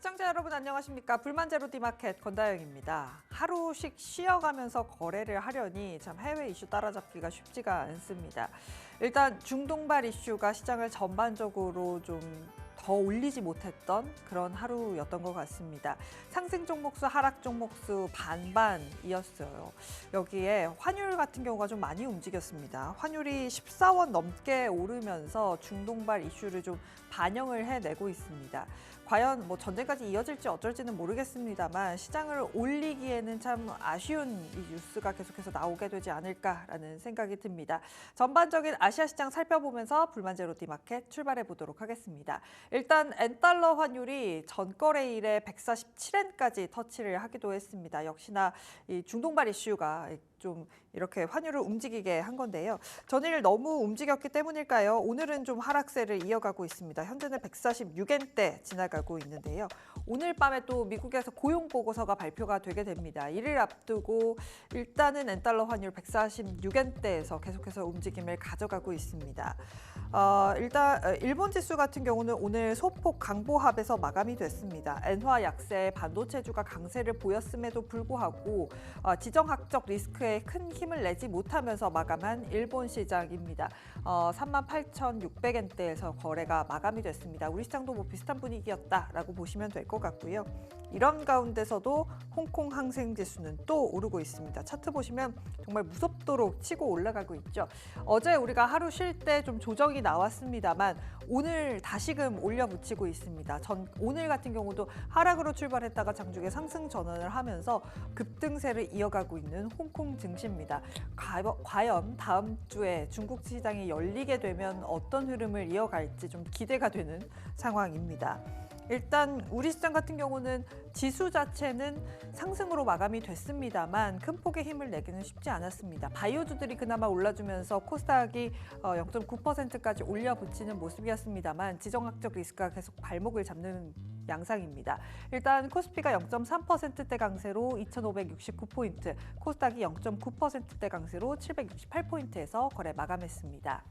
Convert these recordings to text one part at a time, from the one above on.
시청자 여러분 안녕하십니까? 불만제로디마켓 권다영입니다. 하루씩 쉬어가면서 거래를 하려니 참 해외 이슈 따라잡기가 쉽지가 않습니다. 일단 중동발 이슈가 시장을 전반적으로 좀 더 올리지 못했던 그런 하루였던 것 같습니다. 상승 종목수, 하락 종목수 반반이었어요. 여기에 환율 같은 경우가 좀 많이 움직였습니다. 환율이 14원 넘게 오르면서 중동발 이슈를 좀 반영을 해내고 있습니다. 과연 뭐 전쟁까지 이어질지 어쩔지는 모르겠습니다만 시장을 올리기에는 참 아쉬운 이 뉴스가 계속해서 나오게 되지 않을까라는 생각이 듭니다. 전반적인 아시아 시장 살펴보면서 불만제로디마켓 출발해 보도록 하겠습니다. 일단 엔달러 환율이 전거래일에 147엔까지 터치를 하기도 했습니다. 역시나 이 중동발 이슈가 좀 이렇게 환율을 움직이게 한 건데요. 전일 너무 움직였기 때문일까요? 오늘은 좀 하락세를 이어가고 있습니다. 현재는 146엔대 지나가고 있는데요. 오늘 밤에 또 미국에서 고용 보고서가 발표가 되게 됩니다. 이를 앞두고 일단은 엔달러 환율 146엔대에서 계속해서 움직임을 가져가고 있습니다. 일단 일본 지수 같은 경우는 오늘 소폭 강보합에서 마감이 됐습니다. 엔화 약세, 반도체주가 강세를 보였음에도 불구하고 지정학적 리스크에 큰 힘을 내지 못하면서 마감한 일본 시장입니다. 38,600엔대에서 거래가 마감이 됐습니다. 우리 시장도 뭐 비슷한 분위기였다라고 보시면 될 것 같고요. 이런 가운데서도 홍콩 항생지수는 또 오르고 있습니다. 차트 보시면 정말 무섭도록 치고 올라가고 있죠. 어제 우리가 하루 쉴 때 좀 조정이 나왔습니다만 오늘 다시금 올려붙이고 있습니다. 오늘 같은 경우도 하락으로 출발했다가 장중에 상승 전환을 하면서 급등세를 이어가고 있는 홍콩 증시입니다. 과연 다음 주에 중국 시장이 열리게 되면 어떤 흐름을 이어갈지 좀 기대가 되는 상황입니다. 일단 우리 시장 같은 경우는 지수 자체는 상승으로 마감이 됐습니다만 큰 폭의 힘을 내기는 쉽지 않았습니다. 바이오주들이 그나마 올라주면서 코스닥이 0.9%까지 올려붙이는 모습이었습니다만 지정학적 리스크가 계속 발목을 잡는 양상입니다. 일단 코스피가 0.3%대 강세로 2,569포인트, 코스닥이 0.9%대 강세로 768포인트에서 거래 마감했습니다.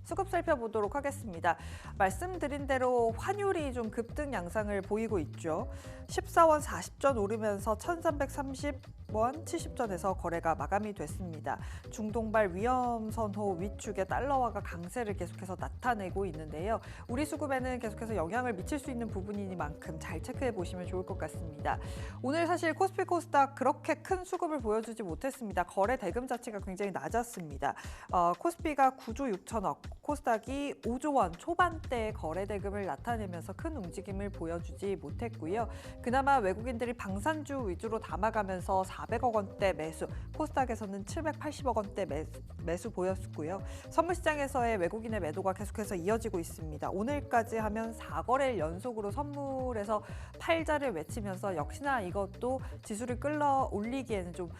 수급 살펴보도록 하겠습니다. 말씀드린 대로 환율이 좀 급등 양상을 보이고 있죠. 14원 40전 오르면서 1330원 70전에서 거래가 마감이 됐습니다. 중동발 위험선호 위축의 달러화가 강세를 계속해서 나타내고 있는데요. 우리 수급에는 계속해서 영향을 미칠 수 있는 부분이니만큼 잘 체크해 보시면 좋을 것 같습니다. 오늘 사실 코스피 코스닥 그렇게 큰 수급을 보여주지 못했습니다. 거래 대금 자체가 굉장히 낮았습니다. 코스피가 9조 6천억, 코스닥이 5조 원 초반대의 거래 대금을 나타내면서 큰 움직임을 보여주지 못했고요. 그나마 외국인들이 방산주 위주로 담아가면서 400억 원대 매수, 코스닥에서는 780억 원대 매수 보였고요. 선물시장에서의 외국인의 매도가 계속해서 이어지고 있습니다. 오늘까지 하면 4거래일 연속으로 선물에서 팔자를 외치면서 역시나 이것도 지수를 끌어올리기에는 좀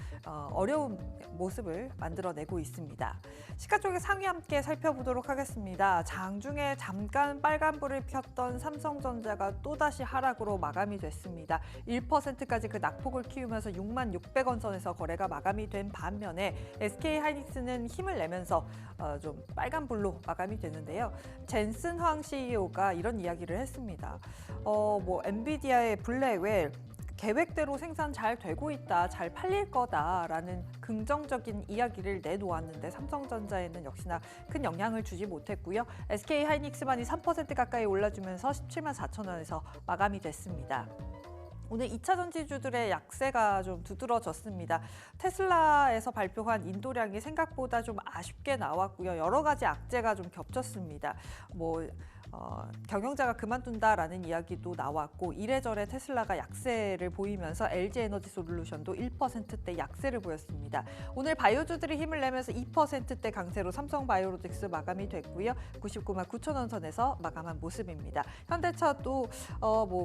어려운 모습을 만들어내고 있습니다. 시가 쪽의 상위 함께 살펴보도록 하겠습니다. 장중에 잠깐 빨간불을 폈던 삼성전자가 또다시 하락으로 마감이 됐습니다. 1%까지 그 낙폭을 키우면서 66,600원 선에서 거래가 마감이 된 반면에 SK하이닉스는 힘을 내면서 좀 빨간불로 마감이 됐는데요. 젠슨 황 CEO가 이런 이야기를 했습니다. 엔비디아의 블랙웰 계획대로 생산 잘 되고 있다, 잘 팔릴 거다라는 긍정적인 이야기를 내놓았는데 삼성전자에는 역시나 큰 영향을 주지 못했고요. SK하이닉스만이 3% 가까이 올라주면서 17만 4천 원에서 마감이 됐습니다. 오늘 2차 전지주들의 약세가 좀 두드러졌습니다. 테슬라에서 발표한 인도량이 생각보다 좀 아쉽게 나왔고요. 여러 가지 악재가 좀 겹쳤습니다. 경영자가 그만둔다라는 이야기도 나왔고 이래저래 테슬라가 약세를 보이면서 LG에너지솔루션도 1%대 약세를 보였습니다. 오늘 바이오주들이 힘을 내면서 2%대 강세로 삼성바이오로직스 마감이 됐고요. 99만 9천 원 선에서 마감한 모습입니다. 현대차도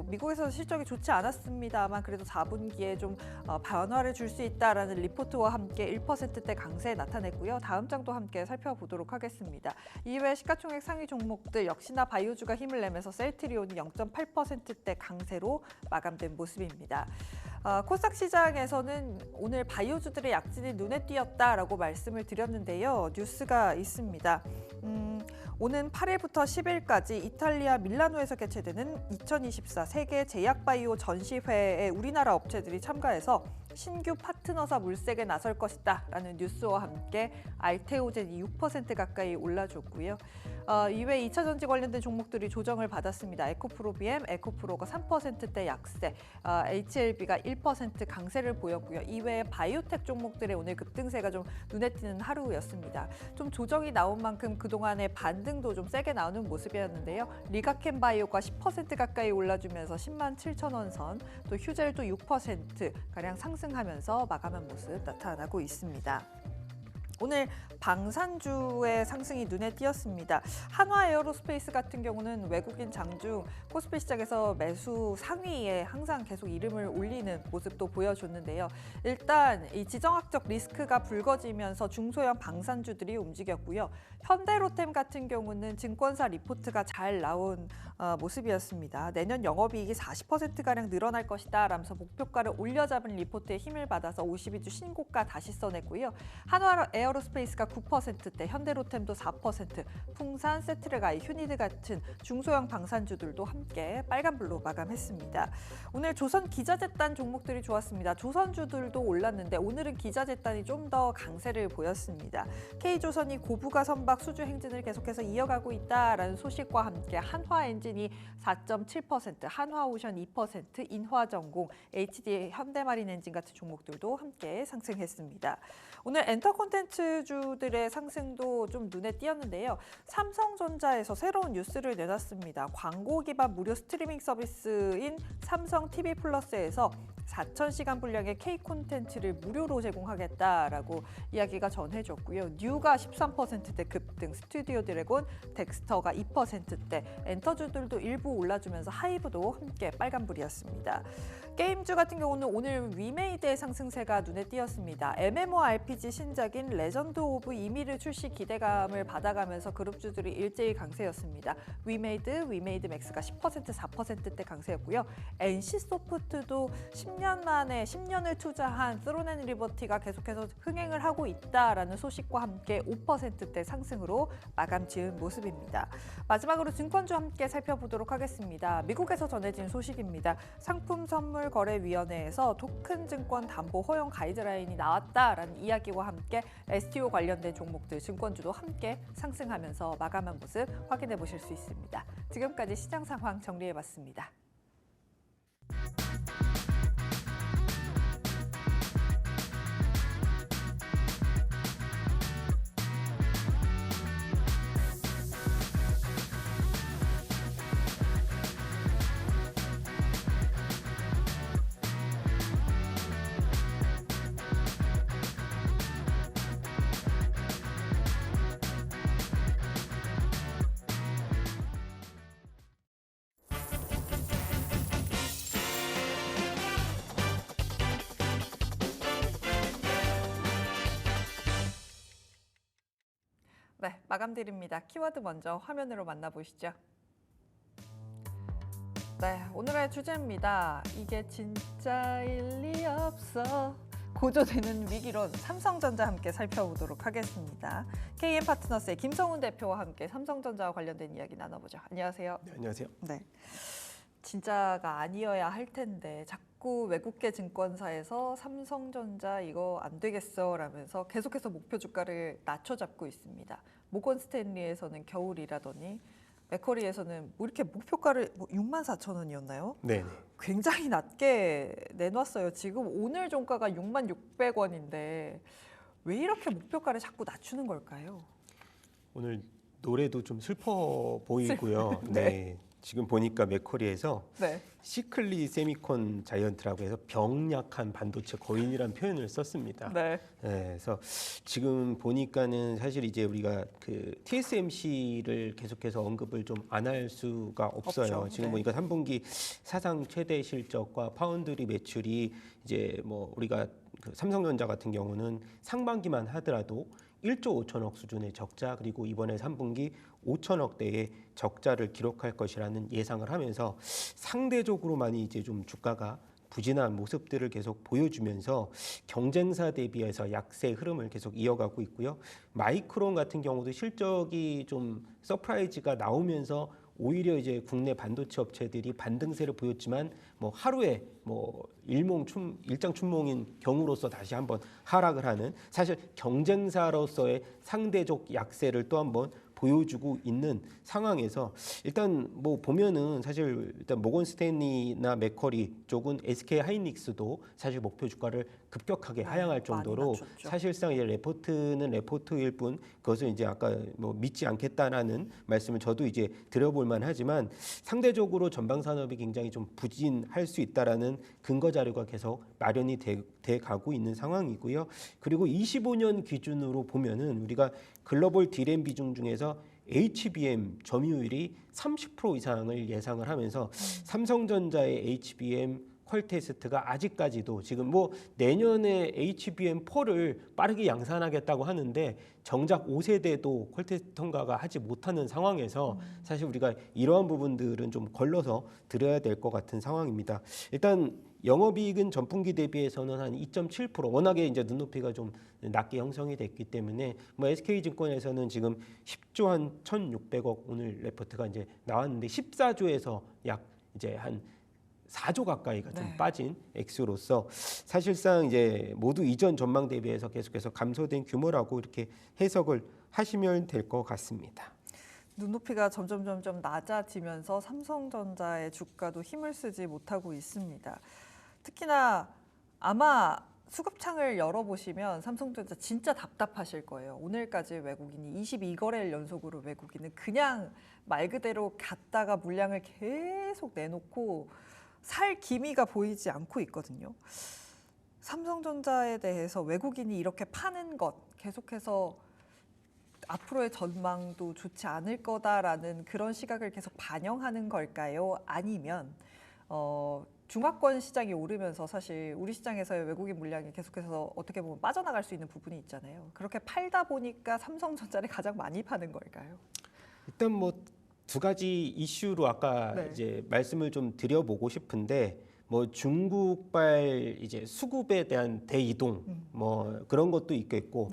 미국에서 실적이 좋지 않았습니다만 그래도 4분기에 좀 변화를 줄 수 있다라는 리포트와 함께 1%대 강세 나타냈고요. 다음 장도 함께 살펴보도록 하겠습니다. 이외 시가총액 상위 종목들 역시나 바이오주가 힘을 내면서 셀트리온이 0.8%대 강세로 마감된 모습입니다. 코스닥 시장에서는 오늘 바이오주들의 약진이 눈에 띄었다라고 말씀을 드렸는데요. 뉴스가 있습니다. 오는 8일부터 10일까지 이탈리아 밀라노에서 개최되는 2024 세계 제약바이오 전시회에 우리나라 업체들이 참가해서 신규 파트너사 물색에 나설 것이다라는 뉴스와 함께 알테오젠이 6% 가까이 올라줬고요. 이외 2차 전지 관련된 종목들이 조정을 받았습니다. 에코프로비엠, 에코프로가 3%대 약세, HLB가 1% 강세를 보였고요. 이외에 바이오텍 종목들의 오늘 급등세가 좀 눈에 띄는 하루였습니다. 좀 조정이 나온 만큼 그동안의 반등도 좀 세게 나오는 모습이었는데요. 리가켄 바이오가 10% 가까이 올라주면서 10만 7천 원 선, 또 휴젤도 6%가량 상승하면서 마감한 모습 나타나고 있습니다. 오늘 방산주의 상승이 눈에 띄었습니다. 한화 에어로스페이스 같은 경우는 외국인 장중 코스피 시장에서 매수 상위에 항상 계속 이름을 올리는 모습도 보여줬는데요. 일단 이 지정학적 리스크가 불거지면서 중소형 방산주들이 움직였고요. 현대로템 같은 경우는 증권사 리포트가 잘 나온 모습이었습니다. 내년 영업이익이 40%가량 늘어날 것이다 라면서 목표가를 올려잡은 리포트에 힘을 받아서 52주 신고가 다시 써냈고요. 한화 에어로스페이스가 9%대, 현대로템도 4%, 풍산, 세트르가이, 휴니드 같은 중소형 방산주들도 함께 빨간불로 마감했습니다. 오늘 조선 기자재단 종목들이 좋았습니다. 조선주들도 올랐는데 오늘은 기자재단이 좀 더 강세를 보였습니다. K조선이 고부가 선박 수주 행진을 계속해서 이어가고 있다라는 소식과 함께 한화엔진이 4.7%, 한화오션 2%, 인화전공, HD 현대마린엔진 같은 종목들도 함께 상승했습니다. 오늘 엔터 콘텐츠주들의 상승도 좀 눈에 띄었는데요. 삼성전자에서 새로운 뉴스를 내놨습니다. 광고 기반 무료 스트리밍 서비스인 삼성 TV 플러스에서 4,000시간 분량의 K 콘텐츠를 무료로 제공하겠다라고 이야기가 전해졌고요. 뉴가 13%대 급등, 스튜디오 드래곤, 덱스터가 2%대, 엔터주들도 일부 올라주면서 하이브도 함께 빨간불이었습니다. 게임주 같은 경우는 오늘 위메이드의 상승세가 눈에 띄었습니다. MMORPG 신작인 레전드 오브 이미르 출시 기대감을 받아가면서 그룹주들이 일제히 강세였습니다. 위메이드 맥스가 10%, 4%대 강세였고요. NC소프트도 10년 만에 10년을 투자한 스론앤 리버티가 계속해서 흥행을 하고 있다라는 소식과 함께 5%대 상승으로 마감 지은 모습입니다. 마지막으로 증권주 함께 살펴보도록 하겠습니다. 미국에서 전해진 소식입니다. 상품선물거래위원회에서 토큰 증권 담보 허용 가이드라인이 나왔다라는 이야기와 함께 STO 관련된 종목들 증권주도 함께 상승하면서 마감한 모습 확인해 보실 수 있습니다. 지금까지 시장 상황 정리해봤습니다. 네, 마감드립니다. 키워드 먼저 화면으로 만나보시죠. 네, 오늘의 주제입니다. 이게 진짜일 리 없어. 고조되는 위기론, 삼성전자 함께 살펴보도록 하겠습니다. KM파트너스의 김성훈 대표와 함께 삼성전자와 관련된 이야기 나눠보죠. 안녕하세요. 네, 안녕하세요. 네, 진짜가 아니어야 할 텐데 자꾸 외국계 증권사에서 삼성전자 이거 안 되겠어 라면서 계속해서 목표 주가를 낮춰잡고 있습니다. 모건 스탠리에서는 겨울이라더니 맥커리에서는 뭐 이렇게 목표가를 64,000원이었나요? 네. 굉장히 낮게 내놨어요. 지금 오늘 종가가 66,600원인데 왜 이렇게 목표가를 자꾸 낮추는 걸까요? 오늘 노래도 좀 슬퍼 보이고요. 네. 네. 지금 보니까 맥커리에서 네. 시클리 세미콘 자이언트라고 해서 병약한 반도체 거인이라는 표현을 썼습니다. 네. 네, 그래서 지금 보니까는 사실 이제 우리가 그 TSMC를 계속해서 언급을 좀 안 할 수가 없어요. 없죠. 지금 네. 보니까 3분기 사상 최대 실적과 파운드리 매출이 이제 뭐 우리가 그 삼성전자 같은 경우는 상반기만 하더라도 1조 5천억 수준의 적자, 그리고 이번에 3분기 5천억대의 적자를 기록할 것이라는 예상을 하면서 상대적으로 많이 이제 좀 주가가 부진한 모습들을 계속 보여주면서 경쟁사 대비해서 약세 흐름을 계속 이어가고 있고요. 마이크론 같은 경우도 실적이 좀 서프라이즈가 나오면서 오히려 이제 국내 반도체 업체들이 반등세를 보였지만 뭐 하루에 뭐 일장춘몽인 경우로서 다시 한번 하락을 하는, 사실 경쟁사로서의 상대적 약세를 또 한번 보여주고 있는 상황에서 일단 뭐 보면은 사실 일단 모건 스탠리나 맥커리 쪽은 SK 하이닉스도 사실 목표 주가를 급격하게 하향할 정도로 사실상 이제 레포트는 레포트일 뿐 그것을 이제 아까 뭐 믿지 않겠다라는 말씀을 저도 이제 드려볼 만하지만 상대적으로 전방 산업이 굉장히 좀 부진할 수 있다라는 근거 자료가 계속 마련이 돼 가고 있는 상황이고요. 그리고 25년 기준으로 보면은 우리가 글로벌 디램 비중 중에서 HBM 점유율이 30% 이상을 예상을 하면서 삼성전자의 HBM 퀄테스트가 아직까지도 지금 뭐 내년에 HBM4를 빠르게 양산하겠다고 하는데 정작 5세대도 퀄테스트 통과가 하지 못하는 상황에서 사실 우리가 이러한 부분들은 좀 걸러서 드려야 될 것 같은 상황입니다. 일단 영업이익은 전분기 대비해서는 한 2.7%, 워낙에 이제 눈높이가 좀 낮게 형성이 됐기 때문에 뭐 SK증권에서는 지금 10조 한 1,600억 오늘 레포트가 이제 나왔는데 14조에서 약 이제 한 4조 가까이가 좀 빠진 액수로서 사실상 이제 모두 이전 전망 대비해서 계속해서 감소된 규모라고 이렇게 해석을 하시면 될 것 같습니다. 눈높이가 점점 낮아지면서 삼성전자의 주가도 힘을 쓰지 못하고 있습니다. 특히나 아마 수급창을 열어보시면 삼성전자 진짜 답답하실 거예요. 오늘까지 외국인이 22거래일 연속으로 외국인은 그냥 말 그대로 갔다가 물량을 계속 내놓고 살 기미가 보이지 않고 있거든요. 삼성전자에 대해서 외국인이 이렇게 파는 것 계속해서 앞으로의 전망도 좋지 않을 거다라는 그런 시각을 계속 반영하는 걸까요? 아니면 중화권 시장이 오르면서 사실 우리 시장에서의 외국인 물량이 계속해서 어떻게 보면 빠져나갈 수 있는 부분이 있잖아요. 그렇게 팔다 보니까 삼성전자를 가장 많이 파는 걸까요? 일단 뭐 두 가지 이슈로 아까 이제 말씀을 좀 드려보고 싶은데 뭐 중국발 이제 수급에 대한 대이동 뭐 그런 것도 있겠고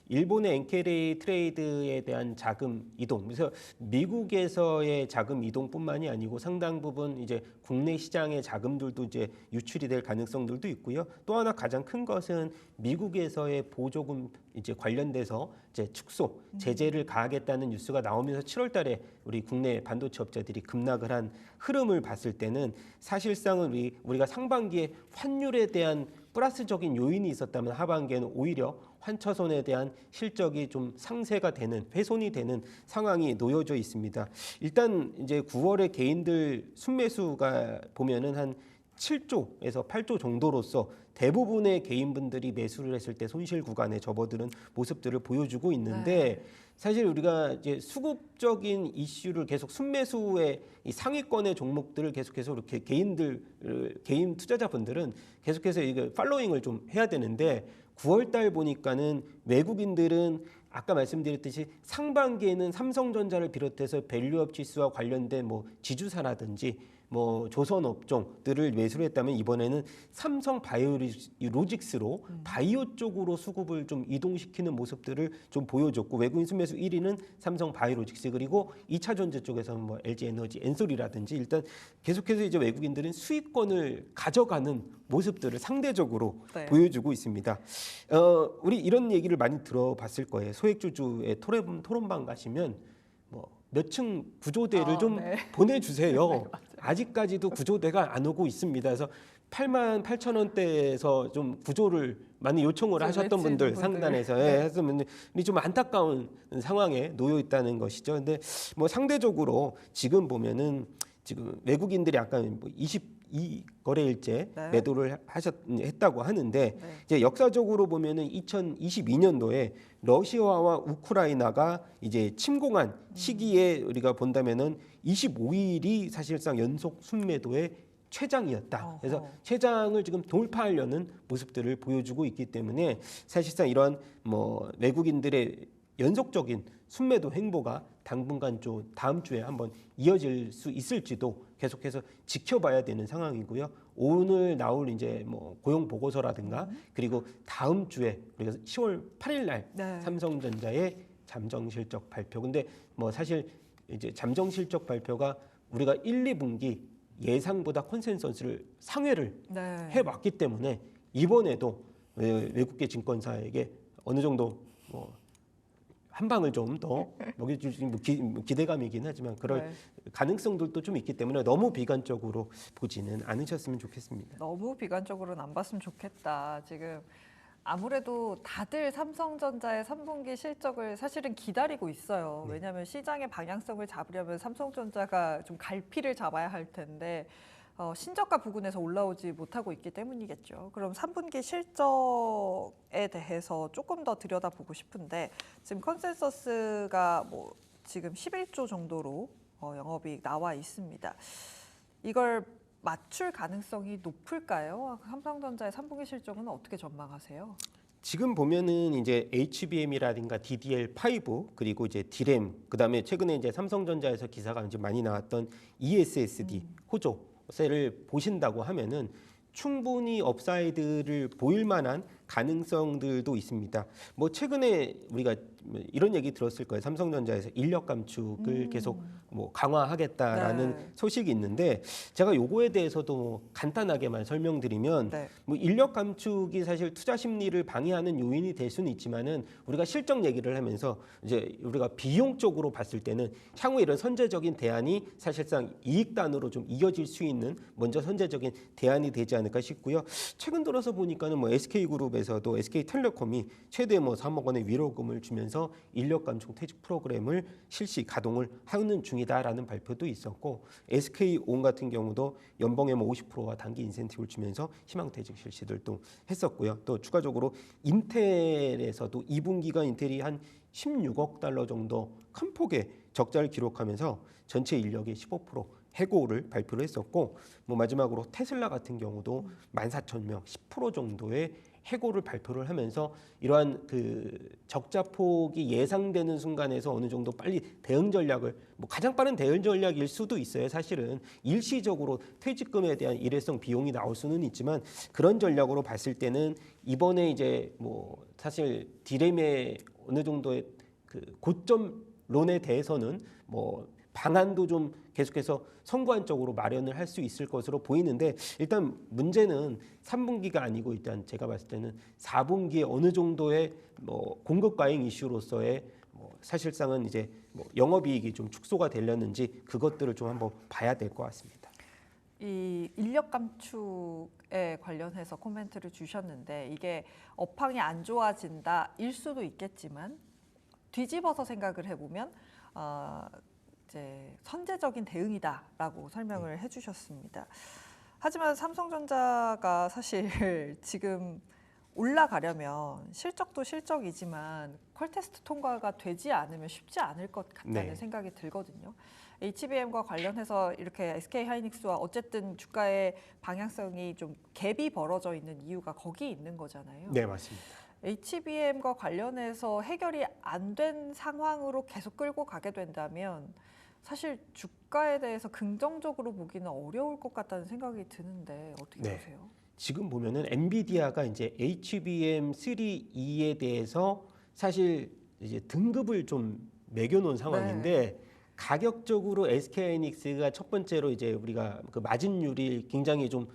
일본의 엔케레이 트레이드에 대한 자금 이동, 그래서 미국에서의 자금 이동뿐만이 아니고 상당 부분 이제 국내 시장의 자금들도 이제 유출이 될 가능성들도 있고요. 또 하나 가장 큰 것은 미국에서의 보조금 이제 관련돼서 이제 축소 제재를 가하겠다는 뉴스가 나오면서 7월달에 우리 국내 반도체 업체들이 급락을 한 흐름을 봤을 때는 사실상은 우리가 상반기에 환율에 대한 플러스적인 요인이 있었다면 하반기에는 오히려 환처손에 대한 실적이 좀 상쇄가 되는, 훼손이 되는 상황이 놓여져 있습니다. 일단 이제 9월에 개인들 순매수가 보면은 한 7조에서 8조 정도로서 대부분의 개인분들이 매수를 했을 때 손실 구간에 접어드는 모습들을 보여주고 있는데 사실 우리가 이제 수급적인 이슈를 계속 순매수의 이 상위권의 종목들을 계속해서 이렇게 개인 투자자분들은 계속해서 이거 팔로잉을 좀 해야 되는데 9월달 보니까는 외국인들은 아까 말씀드렸듯이 상반기에는 삼성전자를 비롯해서 밸류업 지수와 관련된 뭐 지주사라든지 뭐 조선 업종들을 매수를 했다면 이번에는 삼성 바이오로직스로 바이오 쪽으로 수급을 좀 이동시키는 모습들을 좀 보여줬고 외국인 순매수 1위는 삼성 바이오로직스 그리고 2차 전지 쪽에서는 뭐 LG 에너지, 엔솔이라든지 일단 계속해서 이제 외국인들은 수익권을 가져가는 모습들을 상대적으로 보여주고 있습니다. 우리 이런 얘기를 많이 들어봤을 거예요. 소액주주의 토론방 가시면 뭐 몇 층 구조대를 좀 보내주세요. 아직까지도 구조대가 안 오고 있습니다. 그래서 88,000원대에서 좀 구조를 많이 요청을 하셨던 분들 상단에서 했으면 좀 안타까운 상황에 놓여 있다는 것이죠. 근데 뭐 상대적으로 지금 보면은 지금 외국인들이 아까 뭐 22거래일째 매도를 했다고 하는데 이제 역사적으로 보면은 2022년도에 러시아와 우크라이나가 이제 침공한 시기에 우리가 본다면은 25일이 사실상 연속 순매도의 최장이었다. 그래서 최장을 지금 돌파하려는 모습들을 보여주고 있기 때문에 사실상 이러한 뭐 외국인들의 연속적인 순매도 행보가 당분간 다음 주에 한번 이어질 수 있을지도 계속해서 지켜봐야 되는 상황이고요. 오늘 나올 이제 뭐 고용 보고서라든가 그리고 다음 주에 우리가 10월 8일 날 네. 삼성전자의 잠정 실적 발표. 근데 뭐 사실 이제 잠정 실적 발표가 우리가 1, 2분기 예상보다 컨센서스를 상회를 네. 해왔기 때문에 이번에도 외국계 증권사에게 어느 정도 뭐 한 방을 좀 더 먹여줄 수 있는 기대감이긴 하지만 그럴 네. 가능성들도 좀 있기 때문에 너무 비관적으로 보지는 않으셨으면 좋겠습니다. 너무 비관적으로는 안 봤으면 좋겠다. 지금 아무래도 다들 삼성전자의 3분기 실적을 사실은 기다리고 있어요. 네. 왜냐하면 시장의 방향성을 잡으려면 삼성전자가 좀 갈피를 잡아야 할 텐데 신저가 부근에서 올라오지 못하고 있기 때문이겠죠. 그럼 3분기 실적에 대해서 조금 더 들여다보고 싶은데 지금 컨센서스가 뭐 지금 11조 정도로 영업이익 나와 있습니다. 이걸 맞출 가능성이 높을까요? 삼성전자의 3분기 실적은 어떻게 전망하세요? 지금 보면은 이제 HBM이라든가 DDR5 그리고 이제 DRAM 그다음에 최근에 이제 삼성전자에서 기사가 이제 많이 나왔던 ESSD 호조세를 보신다고 하면은 충분히 업사이드를 보일 만한 가능성들도 있습니다. 뭐 최근에 우리가 이런 얘기 들었을 거예요. 삼성전자에서 인력 감축을 계속 뭐 강화하겠다라는 네. 소식이 있는데 제가 요거에 대해서도 간단하게만 설명드리면 네. 뭐 인력 감축이 사실 투자 심리를 방해하는 요인이 될 수는 있지만은 우리가 실적 얘기를 하면서 이제 우리가 비용적으로 봤을 때는 향후 이런 선제적인 대안이 사실상 이익단으로 좀 이어질 수 있는 먼저 선제적인 대안이 되지 않을까 싶고요. 최근 들어서 보니까는 뭐 SK그룹에서도 SK텔레콤이 최대 뭐 3억 원의 위로금을 주면서 인력 감축 퇴직 프로그램을 실시 가동을 하는 중이다라는 발표도 있었고 SK온 같은 경우도 연봉의 뭐 50%와 단기 인센티브를 주면서 희망퇴직 실시를 또 했었고요. 또 추가적으로 인텔에서도 2분기가 인텔이 한 16억 달러 정도 큰 폭의 적자를 기록하면서 전체 인력의 15% 해고를 발표를 했었고 뭐 마지막으로 테슬라 같은 경우도 14,000명 10% 정도의 해고를 발표를 하면서 이러한 그 적자 폭이 예상되는 순간에서 어느 정도 빨리 대응 전략을 뭐 가장 빠른 대응 전략일 수도 있어요. 사실은 일시적으로 퇴직금에 대한 일회성 비용이 나올 수는 있지만 그런 전략으로 봤을 때는 이번에 이제 뭐 사실 디램의 어느 정도의 그 고점론에 대해서는 뭐 방안도 좀 계속해서 선구안 쪽으로 마련을 할 수 있을 것으로 보이는데 일단 문제는 3분기가 아니고 일단 제가 봤을 때는 4분기에 어느 정도의 뭐 공급 과잉 이슈로서의 뭐 사실상은 이제 뭐 영업이익이 좀 축소가 되려는지 그것들을 좀 한번 봐야 될 것 같습니다. 이 인력 감축에 관련해서 코멘트를 주셨는데 이게 업황이 안 좋아진다일 수도 있겠지만 뒤집어서 생각을 해보면 이제 선제적인 대응이다라고 설명을 해주셨습니다. 하지만 삼성전자가 사실 지금 올라가려면 실적도 실적이지만 퀄테스트 통과가 되지 않으면 쉽지 않을 것 같다는 네. 생각이 들거든요. HBM과 관련해서 이렇게 SK하이닉스와 어쨌든 주가의 방향성이 좀 갭이 벌어져 있는 이유가 거기 있는 거잖아요. 네, 맞습니다. HBM과 관련해서 해결이 안 된 상황으로 계속 끌고 가게 된다면 사실 주가에 대해서 긍정적으로 보기는 어려울 것 같다는 생각이 드는데 어떻게 네. 보세요? 지금 보면은 엔비디아가 이제 HBM3E에 대해서 사실 이제 등급을 좀 매겨놓은 상황인데 가격적으로 SK하이닉스가 첫 번째로 이제 우리가 그 마진율이 굉장히 좀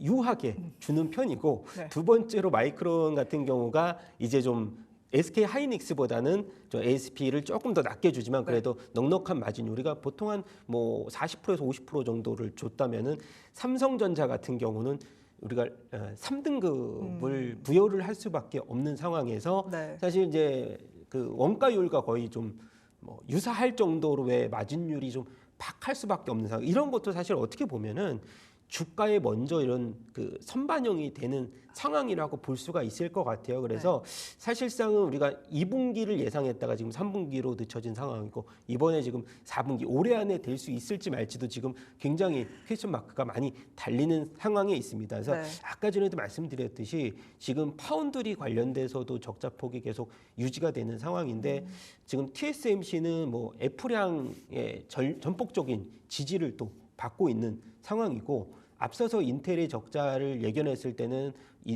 유하게 주는 편이고 네. 두 번째로 마이크론 같은 경우가 이제 좀 SK 하이닉스보다는 좀 ASP를 조금 더 낮게 주지만 그래도 넉넉한 마진 우리가 보통 한 뭐 40%에서 50% 정도를 줬다면은 삼성전자 같은 경우는 우리가 3등급을 부여를 할 수밖에 없는 상황에서 네. 사실 이제 그 원가율과 거의 좀 뭐 유사할 정도로의 마진율이 좀 박할 수밖에 없는 상황. 이런 것도 사실 어떻게 보면은 주가에 먼저 이런 그 선반영이 되는 상황이라고 볼 수가 있을 것 같아요. 그래서 사실상은 우리가 2분기를 예상했다가 지금 3분기로 늦춰진 상황이고 이번에 지금 4분기 올해 안에 될 수 있을지 말지도 지금 굉장히 퀘스천 마크가 많이 달리는 상황에 있습니다. 그래서 아까 전에도 말씀드렸듯이 지금 파운드리 관련돼서도 적자 폭이 계속 유지가 되는 상황인데 지금 TSMC는 뭐 애플향의 전폭적인 지지를 또 받고 있는 상황이고 앞서서 인텔의 적자를 예견했을 때는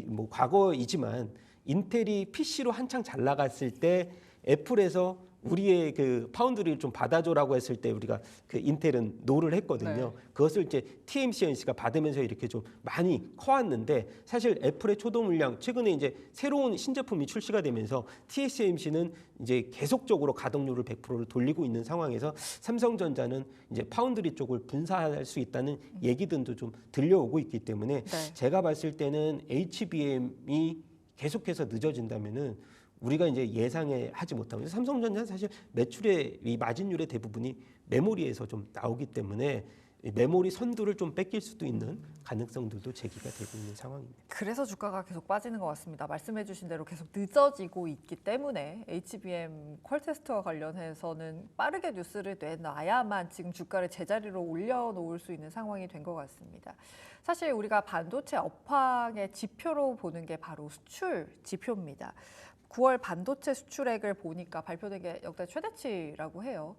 뭐 과거이지만 인텔이 PC로 한창 잘 나갔을 때 애플에서 우리의 그 파운드리를 좀 받아줘라고 했을 때 우리가 그 인텔은 노를 했거든요. 네. 그것을 이제 TSMC가 받으면서 이렇게 좀 많이 커왔는데 사실 애플의 초도 물량 최근에 이제 새로운 신제품이 출시가 되면서 TSMC는 이제 계속적으로 가동률을 100%를 돌리고 있는 상황에서 삼성전자는 이제 파운드리 쪽을 분사할 수 있다는 얘기들도 좀 들려오고 있기 때문에 네. 제가 봤을 때는 HBM이 계속해서 늦어진다면은 우리가 이제 예상에 하지 못하고 삼성전자는 사실 매출의 이 마진율의 대부분이 메모리에서 좀 나오기 때문에 이 메모리 선두를 좀 뺏길 수도 있는 가능성들도 제기가 되고 있는 상황입니다. 그래서 주가가 계속 빠지는 것 같습니다. 말씀해주신 대로 계속 늦어지고 있기 때문에 HBM 퀄테스트와 관련해서는 빠르게 뉴스를 내놔야만 지금 주가를 제자리로 올려놓을 수 있는 상황이 된 것 같습니다. 사실 우리가 반도체 업황의 지표로 보는 게 바로 수출 지표입니다. 9월 반도체 수출액을 보니까 발표된 게 역대 최대치라고 해요.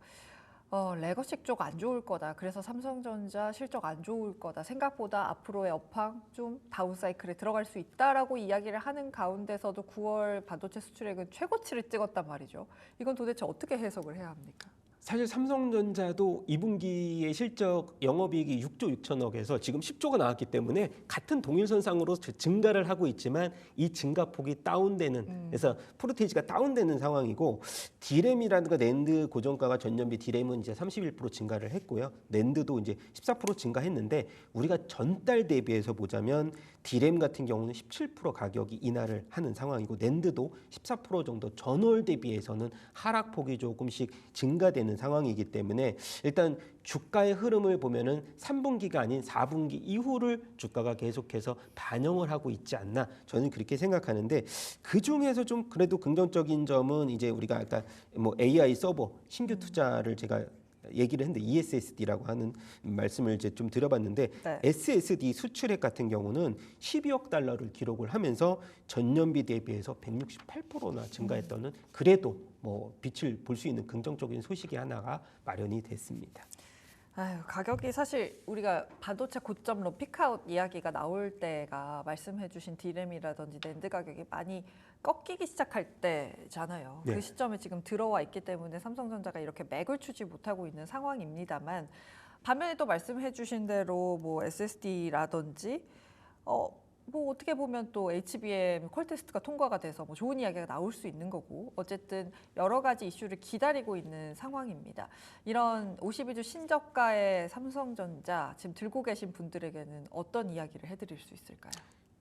레거시 쪽 안 좋을 거다. 그래서 삼성전자 실적 안 좋을 거다. 생각보다 앞으로의 업황 좀 다운사이클에 들어갈 수 있다라고 이야기를 하는 가운데서도 9월 반도체 수출액은 최고치를 찍었단 말이죠. 이건 도대체 어떻게 해석을 해야 합니까? 사실 삼성전자도 2분기의 실적 영업이익이 6조 6천억에서 지금 10조가 나왔기 때문에 같은 동일선상으로 증가를 하고 있지만 이 증가폭이 다운되는 그래서 프로테이지가 다운되는 상황이고 디램이라든가 낸드 고정가가 전년비 디램은 이제 31% 증가를 했고요. 낸드도 이제 14% 증가했는데 우리가 전달 대비해서 보자면 디램 같은 경우는 17% 가격이 인하를 하는 상황이고 낸드도 14% 정도 전월 대비해서는 하락폭이 조금씩 증가되는 상황이기 때문에 일단 주가의 흐름을 보면은 3분기가 아닌 4분기 이후를 주가가 계속해서 반영을 하고 있지 않나 저는 그렇게 생각하는데 그 중에서 좀 그래도 긍정적인 점은 이제 우리가 아까 뭐 AI 서버 신규 투자를 제가 얘기를 했는데 ESSD라고 하는 말씀을 이제 좀 들어봤는데 네. SSD 수출액 같은 경우는 12억 달러를 기록을 하면서 전년비 대비해서 168%나 증가했다는 그래도 뭐 빛을 볼 수 있는 긍정적인 소식이 하나가 마련이 됐습니다. 아유, 가격이 사실 우리가 반도체 고점로 피크아웃 이야기가 나올 때가 말씀해주신 디램이라든지 낸드 가격이 많이 꺾이기 시작할 때잖아요. 네. 그 시점에 지금 들어와 있기 때문에 삼성전자가 이렇게 맥을 추지 못하고 있는 상황입니다만 반면에 또 말씀해주신 대로 뭐 SSD라든지 뭐 어떻게 보면 또 HBM 퀄테스트가 통과가 돼서 뭐 좋은 이야기가 나올 수 있는 거고 어쨌든 여러 가지 이슈를 기다리고 있는 상황입니다. 이런 52주 신저가의 삼성전자 지금 들고 계신 분들에게는 어떤 이야기를 해드릴 수 있을까요?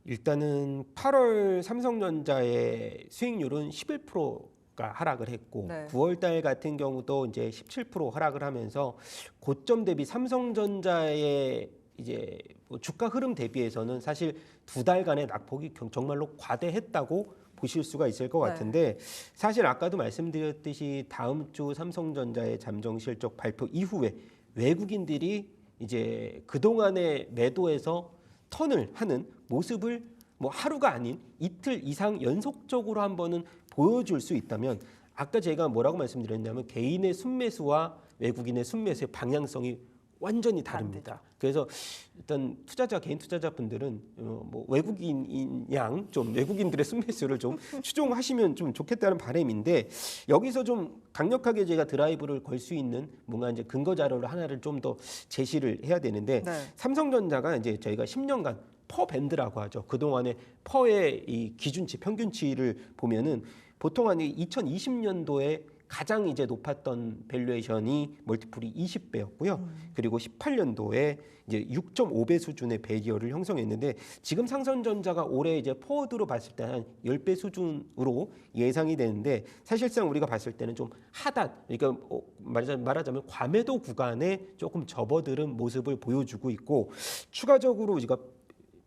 일단은 8월 삼성전자의 수익률은 11%가 하락을 했고 네. 9월 달 같은 경우도 이제 17% 하락을 하면서 고점 대비 삼성전자의 이제 뭐 주가 흐름 대비해서는 사실 두 달간의 낙폭이 정말로 과대했다고 보실 수가 있을 것 네. 같은데 사실 아까도 말씀드렸듯이 다음 주 삼성전자의 잠정 실적 발표 이후에 외국인들이 이제 그동안의 매도에서 턴을 하는 모습을 뭐 하루가 아닌 이틀 이상 연속적으로 한번은 보여줄 수 있다면 아까 제가 뭐라고 말씀드렸냐면 개인의 순매수와 외국인의 순매수의 방향성이 완전히 다릅니다. 그래서 일단 개인 투자자분들은 뭐 외국인 양 좀 외국인들의 순매수를 좀 추종하시면 좀 좋겠다는 바람인데 여기서 좀 강력하게 제가 드라이브를 걸 수 있는 뭔가 이제 근거 자료를 하나를 좀 더 제시를 해야 되는데 네. 삼성전자가 이제 저희가 10년간 퍼 밴드라고 하죠. 그동안의 퍼의 이 기준치 평균치를 보면은 보통 한 2020년도에 가장 이제 높았던 밸류에이션이 멀티플이 20배였고요. 그리고 18년도에 이제 6.5배 수준의 배리어를 형성했는데 지금 삼성전자가 올해 이제 포워드로 봤을 때 한 10배 수준으로 예상이 되는데 사실상 우리가 봤을 때는 좀 하단 그러니까 말하자면 과매도 구간에 조금 접어들은 모습을 보여주고 있고 추가적으로 우리가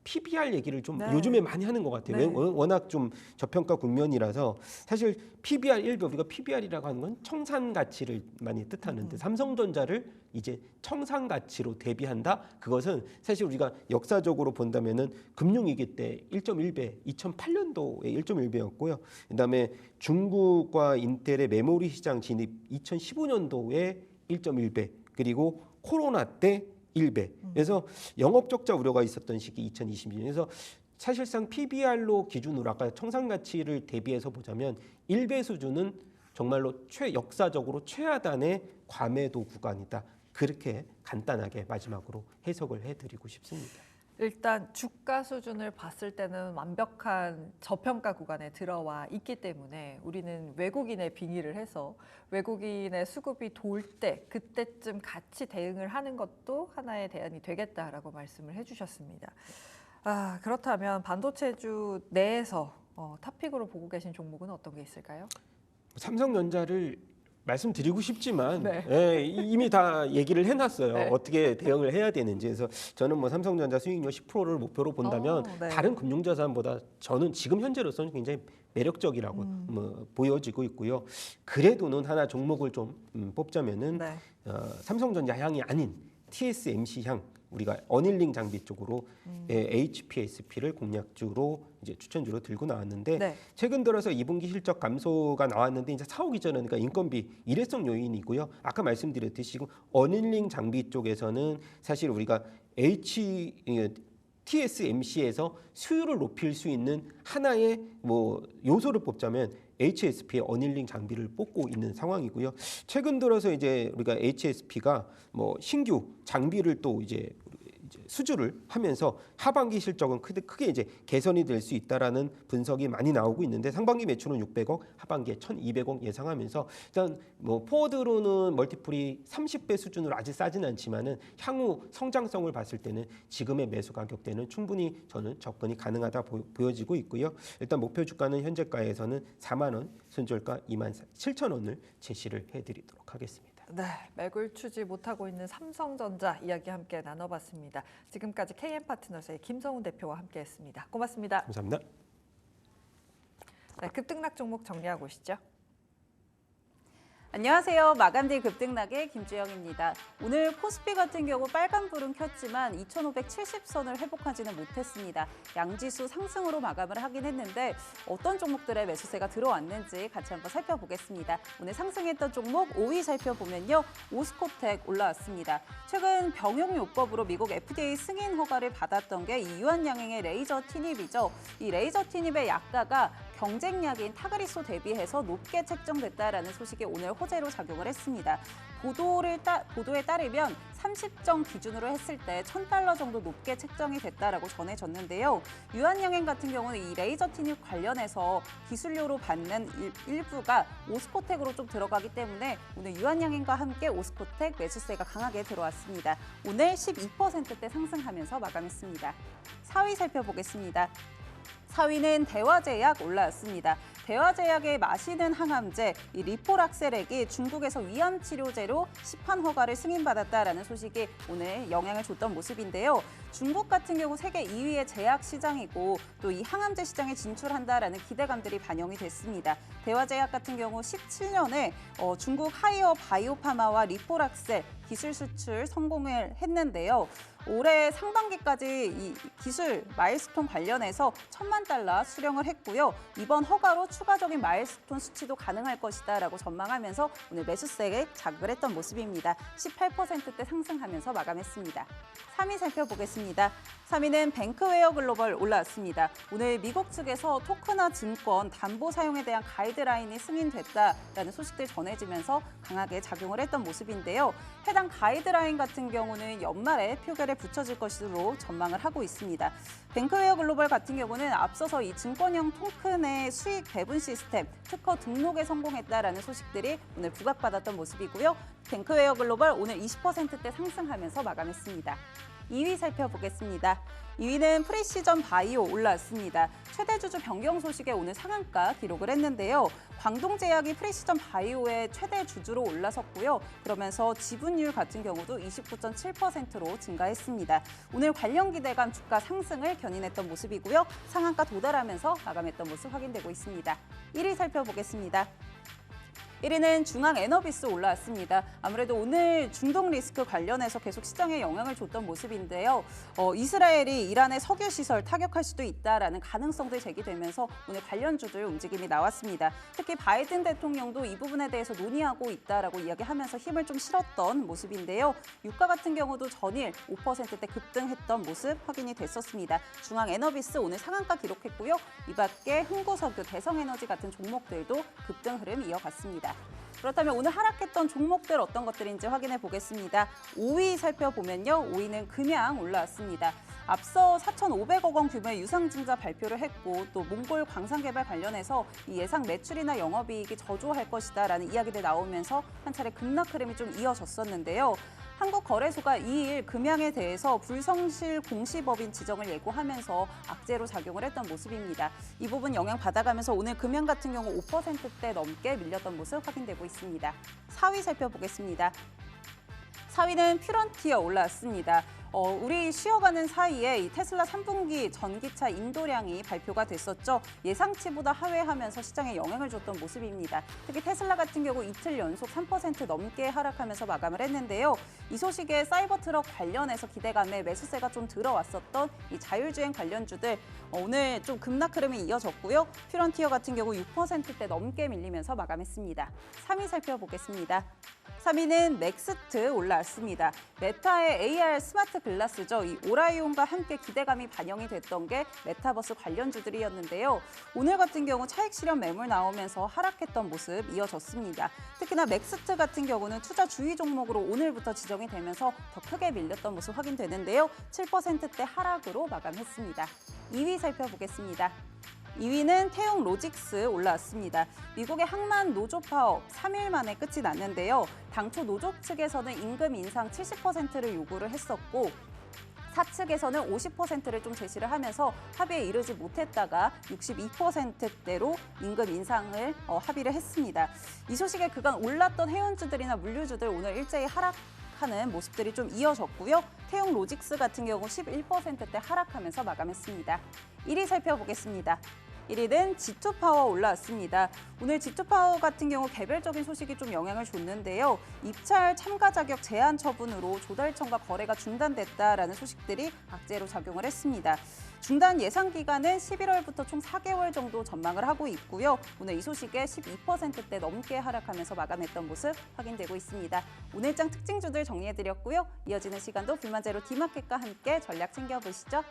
PBR 얘기를 좀 네. 요즘에 많이 하는 것 같아요. 네. 워낙 좀 저평가 국면이라서 사실 PBR 일부 우리가 PBR이라고 하는 건 청산 가치를 많이 뜻하는데 삼성전자를 이제 청산 가치로 대비한다. 그것은 사실 우리가 역사적으로 본다면은 금융위기 때 1.1배, 2008년도에 1.1배였고요. 그다음에 중국과 인텔의 메모리 시장 진입 2015년도에 1.1배, 그리고 코로나 때 1배. 그래서 영업 적자 우려가 있었던 시기 2022년에서 사실상 PBR로 기준으로 아까 청산 가치를 대비해서 보자면 1배 수준은 정말로 역사적으로 최하단의 과매도 구간이다. 그렇게 간단하게 마지막으로 해석을 해드리고 싶습니다. 일단 주가 수준을 봤을 때는 완벽한 저평가 구간에 들어와 있기 때문에 우리는 외국인의 빙의를 해서 외국인의 수급이 돌 때 그때쯤 같이 대응을 하는 것도 하나의 대안이 되겠다라고 말씀을 해주셨습니다. 그렇다면 반도체주 내에서 탑픽으로 보고 계신 종목은 어떤 게 있을까요? 삼성전자를 말씀드리고 싶지만 네. 예, 이미 다 얘기를 해놨어요. 네. 어떻게 대응을 해야 되는지. 그래서 저는 뭐 삼성전자 수익률 10%를 목표로 본다면 네. 다른 금융자산보다 저는 지금 현재로서는 굉장히 매력적이라고 뭐 보여지고 있고요. 그래도는 하나 종목을 좀 뽑자면은 네. 삼성전자 향이 아닌 TSMC 향 우리가 어닐링 장비 쪽으로 HPSP를 공략주로 이제 추천주로 들고 나왔는데 네. 최근 들어서 2분기 실적 감소가 나왔는데 이제 사오기 전에 그러니까 인건비 일회성 요인이고요. 아까 말씀드렸듯이 지금 어닐링 장비 쪽에서는 사실 우리가 TSMC에서 수율을 높일 수 있는 하나의 뭐 요소를 뽑자면 HSP의 어닐링 장비를 뽑고 있는 상황이고요. 최근 들어서 이제 우리가 HSP가 뭐 신규 장비를 또 이제 수주를 하면서 하반기 실적은 크게 이제 개선이 될 수 있다라는 분석이 많이 나오고 있는데 상반기 매출은 600억, 하반기에 1,200억 예상하면서 일단 뭐 포워드로는 멀티플이 30배 수준으로 아직 싸진 않지만은 향후 성장성을 봤을 때는 지금의 매수 가격대는 충분히 저는 접근이 가능하다 보여지고 있고요. 일단 목표 주가는 현재가에서는 4만 원, 손절가 27,000원을 제시를 해드리도록 하겠습니다. 네, 매물 추지 못하고 있는 삼성전자 이야기 함께 나눠봤습니다. 지금까지 KM파트너스의 김성훈 대표와 함께했습니다. 고맙습니다. 감사합니다. 네, 급등락 종목 정리하고 오시죠. 안녕하세요. 마감딜 급등락의 김주영입니다. 오늘 코스피 같은 경우 빨간불은 켰지만 2570선을 회복하지는 못했습니다. 양지수 상승으로 마감을 하긴 했는데 어떤 종목들의 매수세가 들어왔는지 같이 한번 살펴보겠습니다. 오늘 상승했던 종목 5위 살펴보면요. 오스코텍 올라왔습니다. 최근 병용요법으로 미국 FDA 승인 허가를 받았던 게 이 유한양행의 레이저 티닙이죠. 이 레이저 티닙의 약가가 경쟁약인 타그리소 대비해서 높게 책정됐다라는 소식이 오늘 호재로 작용을 했습니다. 보도에 따르면 30정 기준으로 했을 때 $1,000 정도 높게 책정이 됐다라고 전해졌는데요. 유한양행 같은 경우는 이 레이저 티닙 관련해서 기술료로 받는 일부가 오스코텍으로 좀 들어가기 때문에 오늘 유한양행과 함께 오스코텍 매수세가 강하게 들어왔습니다. 오늘 12%대 상승하면서 마감했습니다. 4위 살펴보겠습니다. 4위는 대화제약 올라왔습니다. 대화제약의 마시는 항암제 이 리포락셀액이 중국에서 위암 치료제로 시판 허가를 승인받았다라는 소식이 오늘 영향을 줬던 모습인데요. 중국 같은 경우 세계 2위의 제약 시장이고 또 이 항암제 시장에 진출한다라는 기대감들이 반영이 됐습니다. 대화제약 같은 경우 17년에 중국 하이어 바이오파마와 리포락셀 기술 수출 성공을 했는데요. 올해 상반기까지 이 기술 마일스톤 관련해서 $10,000만 수령을 했고요. 이번 허가로 추가적인 마일스톤 수치도 가능할 것이다라고 전망하면서 오늘 매수세에 자극을 했던 모습입니다. 18%대 상승하면서 마감했습니다. 3위 살펴보겠습니다. 3위는 뱅크웨어 글로벌 올라왔습니다. 오늘 미국 측에서 토크나 증권, 담보 사용에 대한 가이드라인이 승인됐다라는 소식들 전해지면서 강하게 작용을 했던 모습인데요. 해당 가이드라인 같은 경우는 연말에 표결에 붙여질 것으로 전망을 하고 있습니다. 뱅크웨어 글로벌 같은 경우는 앞서서 이 증권형 토큰의 수익 배분 시스템 특허 등록에 성공했다라는 소식들이 오늘 부각받았던 모습이고요. 뱅크웨어 글로벌 오늘 20%대 상승하면서 마감했습니다. 2위 살펴보겠습니다. 2위는 프리시전 바이오 올라왔습니다. 최대 주주 변경 소식에 오늘 상한가 기록을 했는데요. 광동제약이 프리시전 바이오의 최대 주주로 올라섰고요. 그러면서 지분율 같은 경우도 29.7%로 증가했습니다. 오늘 관련 기대감 주가 상승을 견인했던 모습이고요. 상한가 도달하면서 마감했던 모습 확인되고 있습니다. 1위 살펴보겠습니다. 1위는 중앙 에너비스 올라왔습니다. 아무래도 오늘 중동 리스크 관련해서 계속 시장에 영향을 줬던 모습인데요. 이스라엘이 이란의 석유 시설 타격할 수도 있다라는 가능성도 제기되면서 오늘 관련주들 움직임이 나왔습니다. 특히 바이든 대통령도 이 부분에 대해서 논의하고 있다라고 이야기하면서 힘을 좀 실었던 모습인데요. 유가 같은 경우도 전일 5%대 급등했던 모습 확인이 됐었습니다. 중앙 에너비스 오늘 상한가 기록했고요. 이 밖에 흥구석유, 대성에너지 같은 종목들도 급등 흐름 이어갔습니다. 그렇다면 오늘 하락했던 종목들 어떤 것들인지 확인해 보겠습니다. 5위 살펴보면요. 5위는 금양 올라왔습니다. 앞서 4,500억 원 규모의 유상증자 발표를 했고 또 몽골 광산개발 관련해서 이 예상 매출이나 영업이익이 저조할 것이다라는 이야기들 나오면서 한 차례 급락 흐름이 좀 이어졌었는데요. 한국거래소가 2일 금양에 대해서 불성실 공시법인 지정을 예고하면서 악재로 작용을 했던 모습입니다. 이 부분 영향 받아가면서 오늘 금양 같은 경우 5%대 넘게 밀렸던 모습 확인되고 있습니다. 4위 살펴보겠습니다. 4위는 퓨런티어 올라왔습니다. 우리 쉬어가는 사이에 이 테슬라 3분기 전기차 인도량이 발표가 됐었죠. 예상치보다 하회하면서 시장에 영향을 줬던 모습입니다. 특히 테슬라 같은 경우 이틀 연속 3% 넘게 하락하면서 마감을 했는데요. 이 소식에 사이버 트럭 관련해서 기대감에 매수세가 좀 들어왔었던 이 자율주행 관련주들 오늘 좀 급락 흐름이 이어졌고요. 퓨런티어 같은 경우 6%대 넘게 밀리면서 마감했습니다. 3위 살펴보겠습니다. 3위는 넥스트 올라왔습니다. 메타의 AR 스마트 글라스죠. 이 오라이온과 함께 기대감이 반영이 됐던 게 메타버스 관련주들이었는데요. 오늘 같은 경우 차익 실현 매물 나오면서 하락했던 모습 이어졌습니다. 특히나 넥스트 같은 경우는 투자 주의 종목으로 오늘부터 지정이 되면서 더 크게 밀렸던 모습 확인되는데요. 7%대 하락으로 마감했습니다. 2위 살펴보겠습니다. 2위는 태용 로직스 올라왔습니다. 미국의 항만 노조 파업 3일 만에 끝이 났는데요. 당초 노조 측에서는 임금 인상 70%를 요구를 했었고 사측에서는 50%를 좀 제시를 하면서 합의에 이르지 못했다가 62%대로 임금 인상을 합의를 했습니다. 이 소식에 그간 올랐던 해운주들이나 물류주들 오늘 일제히 하락하는 모습들이 좀 이어졌고요. 태용 로직스 같은 경우 11%대 하락하면서 마감했습니다. 1위 살펴보겠습니다. 1위는 G2파워 올라왔습니다. 오늘 G2파워 같은 경우 개별적인 소식이 좀 영향을 줬는데요. 입찰 참가 자격 제한 처분으로 조달청과 거래가 중단됐다라는 소식들이 악재로 작용을 했습니다. 중단 예상 기간은 11월부터 총 4개월 정도 전망을 하고 있고요. 오늘 이 소식에 12%대 넘게 하락하면서 마감했던 모습 확인되고 있습니다. 오늘장 특징주들 정리해드렸고요. 이어지는 시간도 불만제로 D마켓과 함께 전략 챙겨보시죠.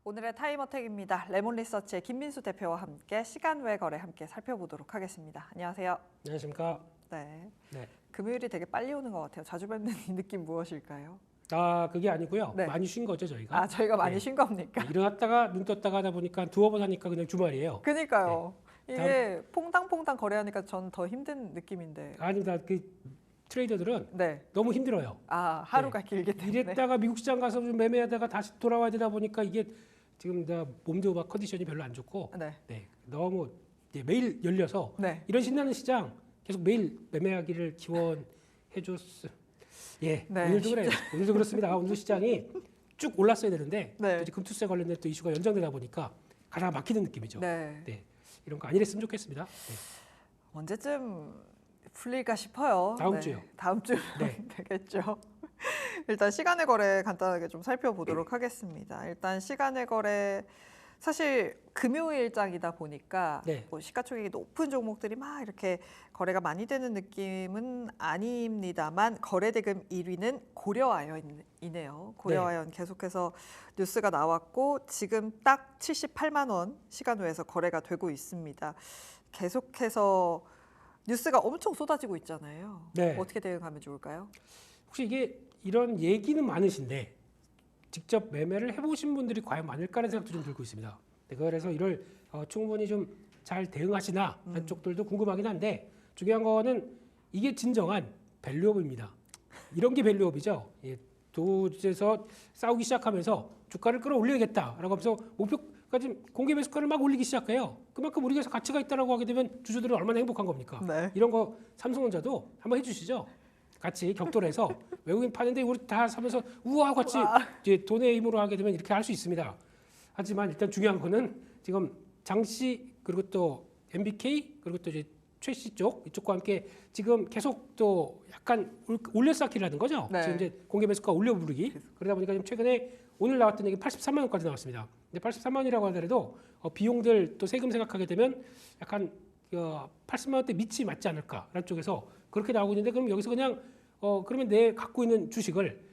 오늘의 타임어택입니다. 레몬리서치의 김민수 대표와 함께 시간 외 거래 함께 살펴보도록 하겠습니다. 안녕하세요. 안녕하십니까. 네. 네. 금요일이 되게 빨리 오는 것 같아요. 자주 뵙는 이 느낌 무엇일까요? 그게 아니고요. 네. 많이 쉰 거죠, 저희가. 저희가 많이 네. 쉰 겁니까? 일어났다가 눈 떴다가 하다 보니까 두어 번 하니까 그냥 주말이에요. 그니까요. 이게 퐁당퐁당 거래하니까 전 더 힘든 느낌인데. 아닙니다. 그 트레이더들은 네. 너무 힘들어요. 하루가 길기 때문에. 이랬다가 미국 시장 가서 좀 매매하다가 다시 돌아와야 되다 보니까 이게 지금 몸도 막 컨디션이 별로 안 좋고 네. 너무 매일 열려서 네. 이런 신나는 시장 계속 매일 매매하기를 기원해 줬어. 네. 오늘도 그래요. 오늘도 그렇습니다. 오늘도 시장이 쭉 올랐어야 되는데 네. 또 금투세 관련된 또 이슈가 연장되다 보니까 가다가 막히는 느낌이죠. 네. 이런 거 아니랬으면 좋겠습니다. 언제쯤 풀릴까 싶어요. 다음 주요. 다음 주 되겠죠. 일단 시간의 거래 간단하게 좀 살펴보도록 하겠습니다. 일단 시간의 거래 사실 금요일장이다 보니까 네. 뭐 시가총액이 높은 종목들이 막 이렇게 거래가 많이 되는 느낌은 아닙니다만 거래대금 1위는 고려아연이네요. 고려아연 계속해서 뉴스가 나왔고 지금 딱 78만 원 시간외에서 거래가 되고 있습니다. 계속해서 뉴스가 엄청 쏟아지고 있잖아요. 네. 어떻게 대응하면 좋을까요? 혹시 이게 이런 얘기는 많으신데 직접 매매를 해보신 분들이 과연 많을까라는 생각도 좀 들고 있습니다. 네, 그래서 이를 충분히 좀 잘 대응하시나 하는 쪽들도 궁금하긴 한데 중요한 거는 이게 진정한 밸류업입니다. 이런 게 밸류업이죠. 예, 도주에서 싸우기 시작하면서 주가를 끌어올려야겠다라고 하면서 목표까지 공개 매수가를 막 올리기 시작해요. 그만큼 우리가 가치가 있다라고 하게 되면 주주들은 얼마나 행복한 겁니까? 네. 이런 거 삼성전자도 한번 해주시죠. 같이 격돌해서 외국인 파는데 우리 다 사면서 우와 같이 이제 돈의 힘으로 하게 되면 이렇게 할 수 있습니다. 하지만 일단 중요한 거는 지금 장씨 그리고 또 MBK 그리고 또 이제 최씨 쪽 이쪽과 함께 지금 계속 또 약간 올려쌓기를 하는 거죠. 네. 지금 이제 공개 매수가 올려 부르기 그러다 보니까 지금 최근에 오늘 나왔던 얘기 83만 원까지 나왔습니다. 근데 83만 원이라고 하더라도 비용들 또 세금 생각하게 되면 약간 80만 원대 밑이 맞지 않을까라는 쪽에서 그렇게 나오고 있는데 그럼 여기서 그냥 그러면 내 갖고 있는 주식을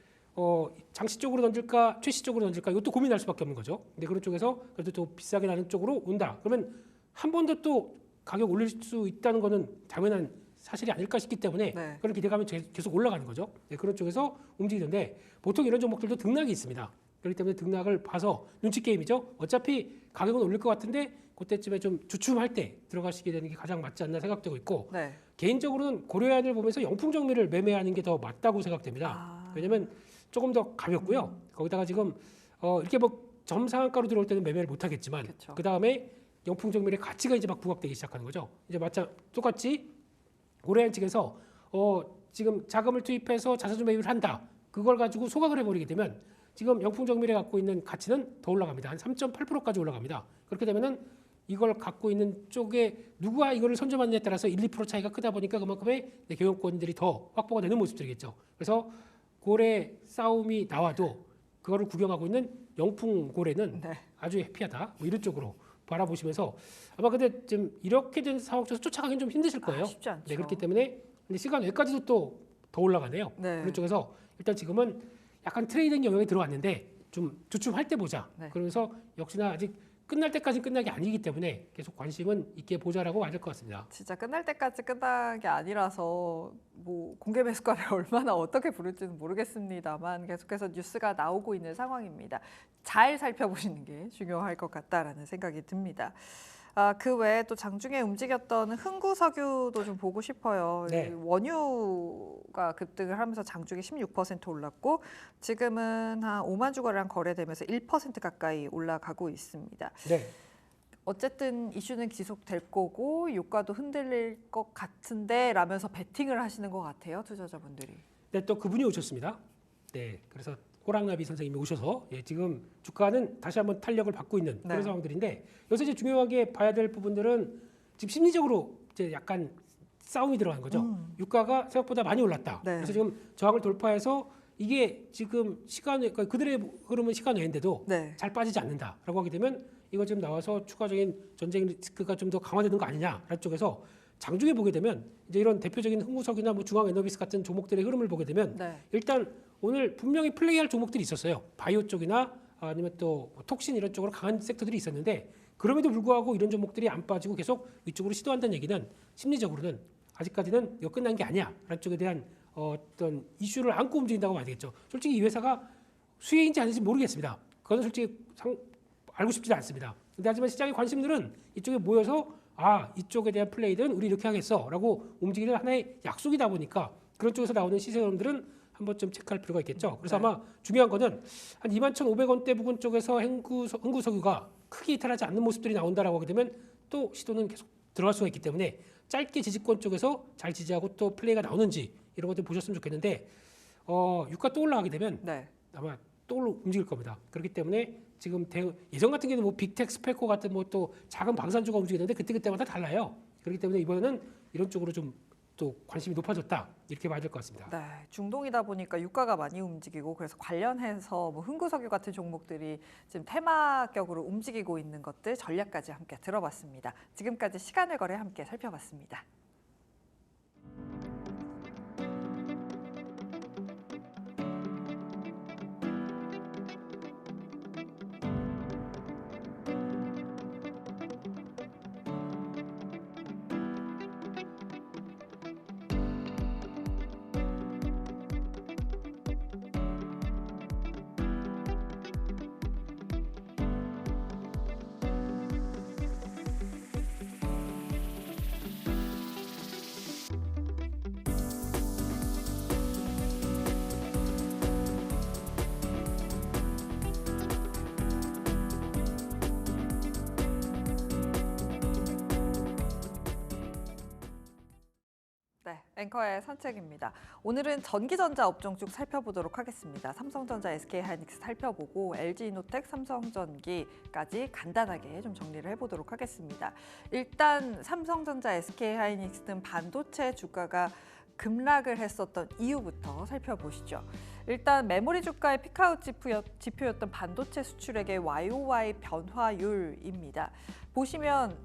장씨 쪽으로 던질까 최씨 쪽으로 던질까 이것도 고민할 수밖에 없는 거죠. 근데 그런 쪽에서 그래도 또 비싸게 나는 쪽으로 온다. 그러면 한 번 더 또 가격 올릴 수 있다는 거는 당연한 사실이 아닐까 싶기 때문에 네. 그런 기대감이 계속 올라가는 거죠. 네, 그런 쪽에서 움직이는데 보통 이런 종목들도 등락이 있습니다. 그렇기 때문에 등락을 봐서 눈치 게임이죠. 어차피 가격은 올릴 것 같은데 그때쯤에 좀 주춤할 때 들어가시게 되는 게 가장 맞지 않나 생각되고 있고 네. 개인적으로는 고려안을 보면서 영풍정밀을 매매하는 게 더 맞다고 생각됩니다. 왜냐하면 조금 더 가볍고요. 거기다가 지금 이렇게 뭐 점상한가로 들어올 때는 매매를 못 하겠지만 그쵸. 그 다음에 영풍정밀의 가치가 이제 막 부각되기 시작하는 거죠. 이제 똑같이 고려안 측에서 지금 자금을 투입해서 자사주 매입을 한다. 그걸 가지고 소각을 해버리게 되면 지금 영풍정밀이 갖고 있는 가치는 더 올라갑니다. 한 3.8%까지 올라갑니다. 그렇게 되면은 이걸 갖고 있는 쪽에 누가 이거를 선점하느냐에 따라서 1, 2% 차이가 크다 보니까 그만큼의 경영권들이 더 확보가 되는 모습들이겠죠. 그래서 고래 싸움이 나와도 그거를 구경하고 있는 영풍고래는 네. 아주 해피하다. 뭐 이런 쪽으로 바라보시면서 아마 근데 좀 이렇게 된 상황 속에서 쫓아가기는 좀 힘드실 거예요. 쉽지 않죠. 네, 그렇기 때문에 근데 시간 외까지도 또 더 올라가네요. 네. 그런 쪽에서 일단 지금은 약간 트레이딩 영역에 들어왔는데 좀 주춤할 때 보자. 네. 그러면서 역시나 아직 끝날 때까지 끝난 게 아니기 때문에 계속 관심은 있게 보자라고 맞을 것 같습니다. 진짜 끝날 때까지 끝난 게 아니라서 뭐 공개 매수가를 얼마나 어떻게 부를지는 모르겠습니다만 계속해서 뉴스가 나오고 있는 상황입니다. 잘 살펴보시는 게 중요할 것 같다라는 생각이 듭니다. 그 외에 또 장중에 움직였던 흥구석유도 좀 보고 싶어요. 네. 원유가 급등을 하면서 장중에 16% 올랐고 지금은 한 5만 주거리랑 거래되면서 1% 가까이 올라가고 있습니다. 네. 어쨌든 이슈는 지속될 거고 유가도 흔들릴 것 같은데 라면서 베팅을 하시는 것 같아요, 투자자분들이. 네, 또 그분이 오셨습니다. 네, 그래서 호랑나비 선생님이 오셔서 지금 주가는 다시 한번 탄력을 받고 있는 그런 네. 상황들인데 여기서 이제 중요하게 봐야 될 부분들은 지금 심리적으로 이제 약간 싸움이 들어간 거죠. 유가가 생각보다 많이 올랐다. 네. 그래서 지금 저항을 돌파해서 이게 지금 그러니까 그들의 흐름은 시간 외인데도 네. 잘 빠지지 않는다라고 하게 되면 이거 지금 나와서 추가적인 전쟁 리스크가 좀 더 강화되는 거 아니냐라는 쪽에서 장중에 보게 되면 이제 이런 대표적인 흥구석이나 뭐 중앙에너비스 같은 종목들의 흐름을 보게 되면 네. 일단 오늘 분명히 플레이할 종목들이 있었어요. 바이오 쪽이나 아니면 또 톡신 이런 쪽으로 강한 섹터들이 있었는데 그럼에도 불구하고 이런 종목들이 안 빠지고 계속 위쪽으로 시도한다는 얘기는 심리적으로는 아직까지는 이거 끝난 게 아니야라는 쪽에 대한 어떤 이슈를 안고 움직인다고 봐야 되겠죠. 솔직히 이 회사가 수혜인지 아닌지 모르겠습니다. 그건 솔직히 알고 싶지 않습니다. 근데 하지만 시장의 관심들은 이쪽에 모여서 이쪽에 대한 플레이든 우리 이렇게 하겠어라고 움직이는 하나의 약속이다 보니까 그런 쪽에서 나오는 시세 흐름들은 한번 좀 체크할 필요가 있겠죠. 그래서 네. 아마 중요한 거는 한 21,500원대 부근 쪽에서 흥구석유가 크게 이탈하지 않는 모습들이 나온다라고 하게 되면 또 시도는 계속 들어갈 수가 있기 때문에 짧게 지지권 쪽에서 잘 지지하고 또 플레이가 나오는지 이런 것들 보셨으면 좋겠는데 유가 또 올라가게 되면 네. 아마 또 움직일 겁니다. 그렇기 때문에 지금 예전 같은 경우는 뭐 빅텍 스페코 같은 뭐 또 작은 방산주가 움직이는데 그때마다 달라요. 그렇기 때문에 이번에는 이런 쪽으로 좀 또 관심이 높아졌다 이렇게 봐야 될 것 같습니다. 네, 중동이다 보니까 유가가 많이 움직이고 그래서 관련해서 뭐 흥구석유 같은 종목들이 지금 테마격으로 움직이고 있는 것들 전략까지 함께 들어봤습니다. 지금까지 시간을 거래 함께 살펴봤습니다. 네, 앵커의 산책입니다. 오늘은 전기전자 업종 쭉 살펴보도록 하겠습니다. 삼성전자, SK하이닉스 살펴보고 LG이노텍, 삼성전기까지 간단하게 좀 정리를 해보도록 하겠습니다. 일단 삼성전자, SK하이닉스는 반도체 주가가 급락을 했었던 이유부터 살펴보시죠. 일단 메모리 주가의 피크아웃 지표였던 반도체 수출액의 YOY 변화율입니다. 보시면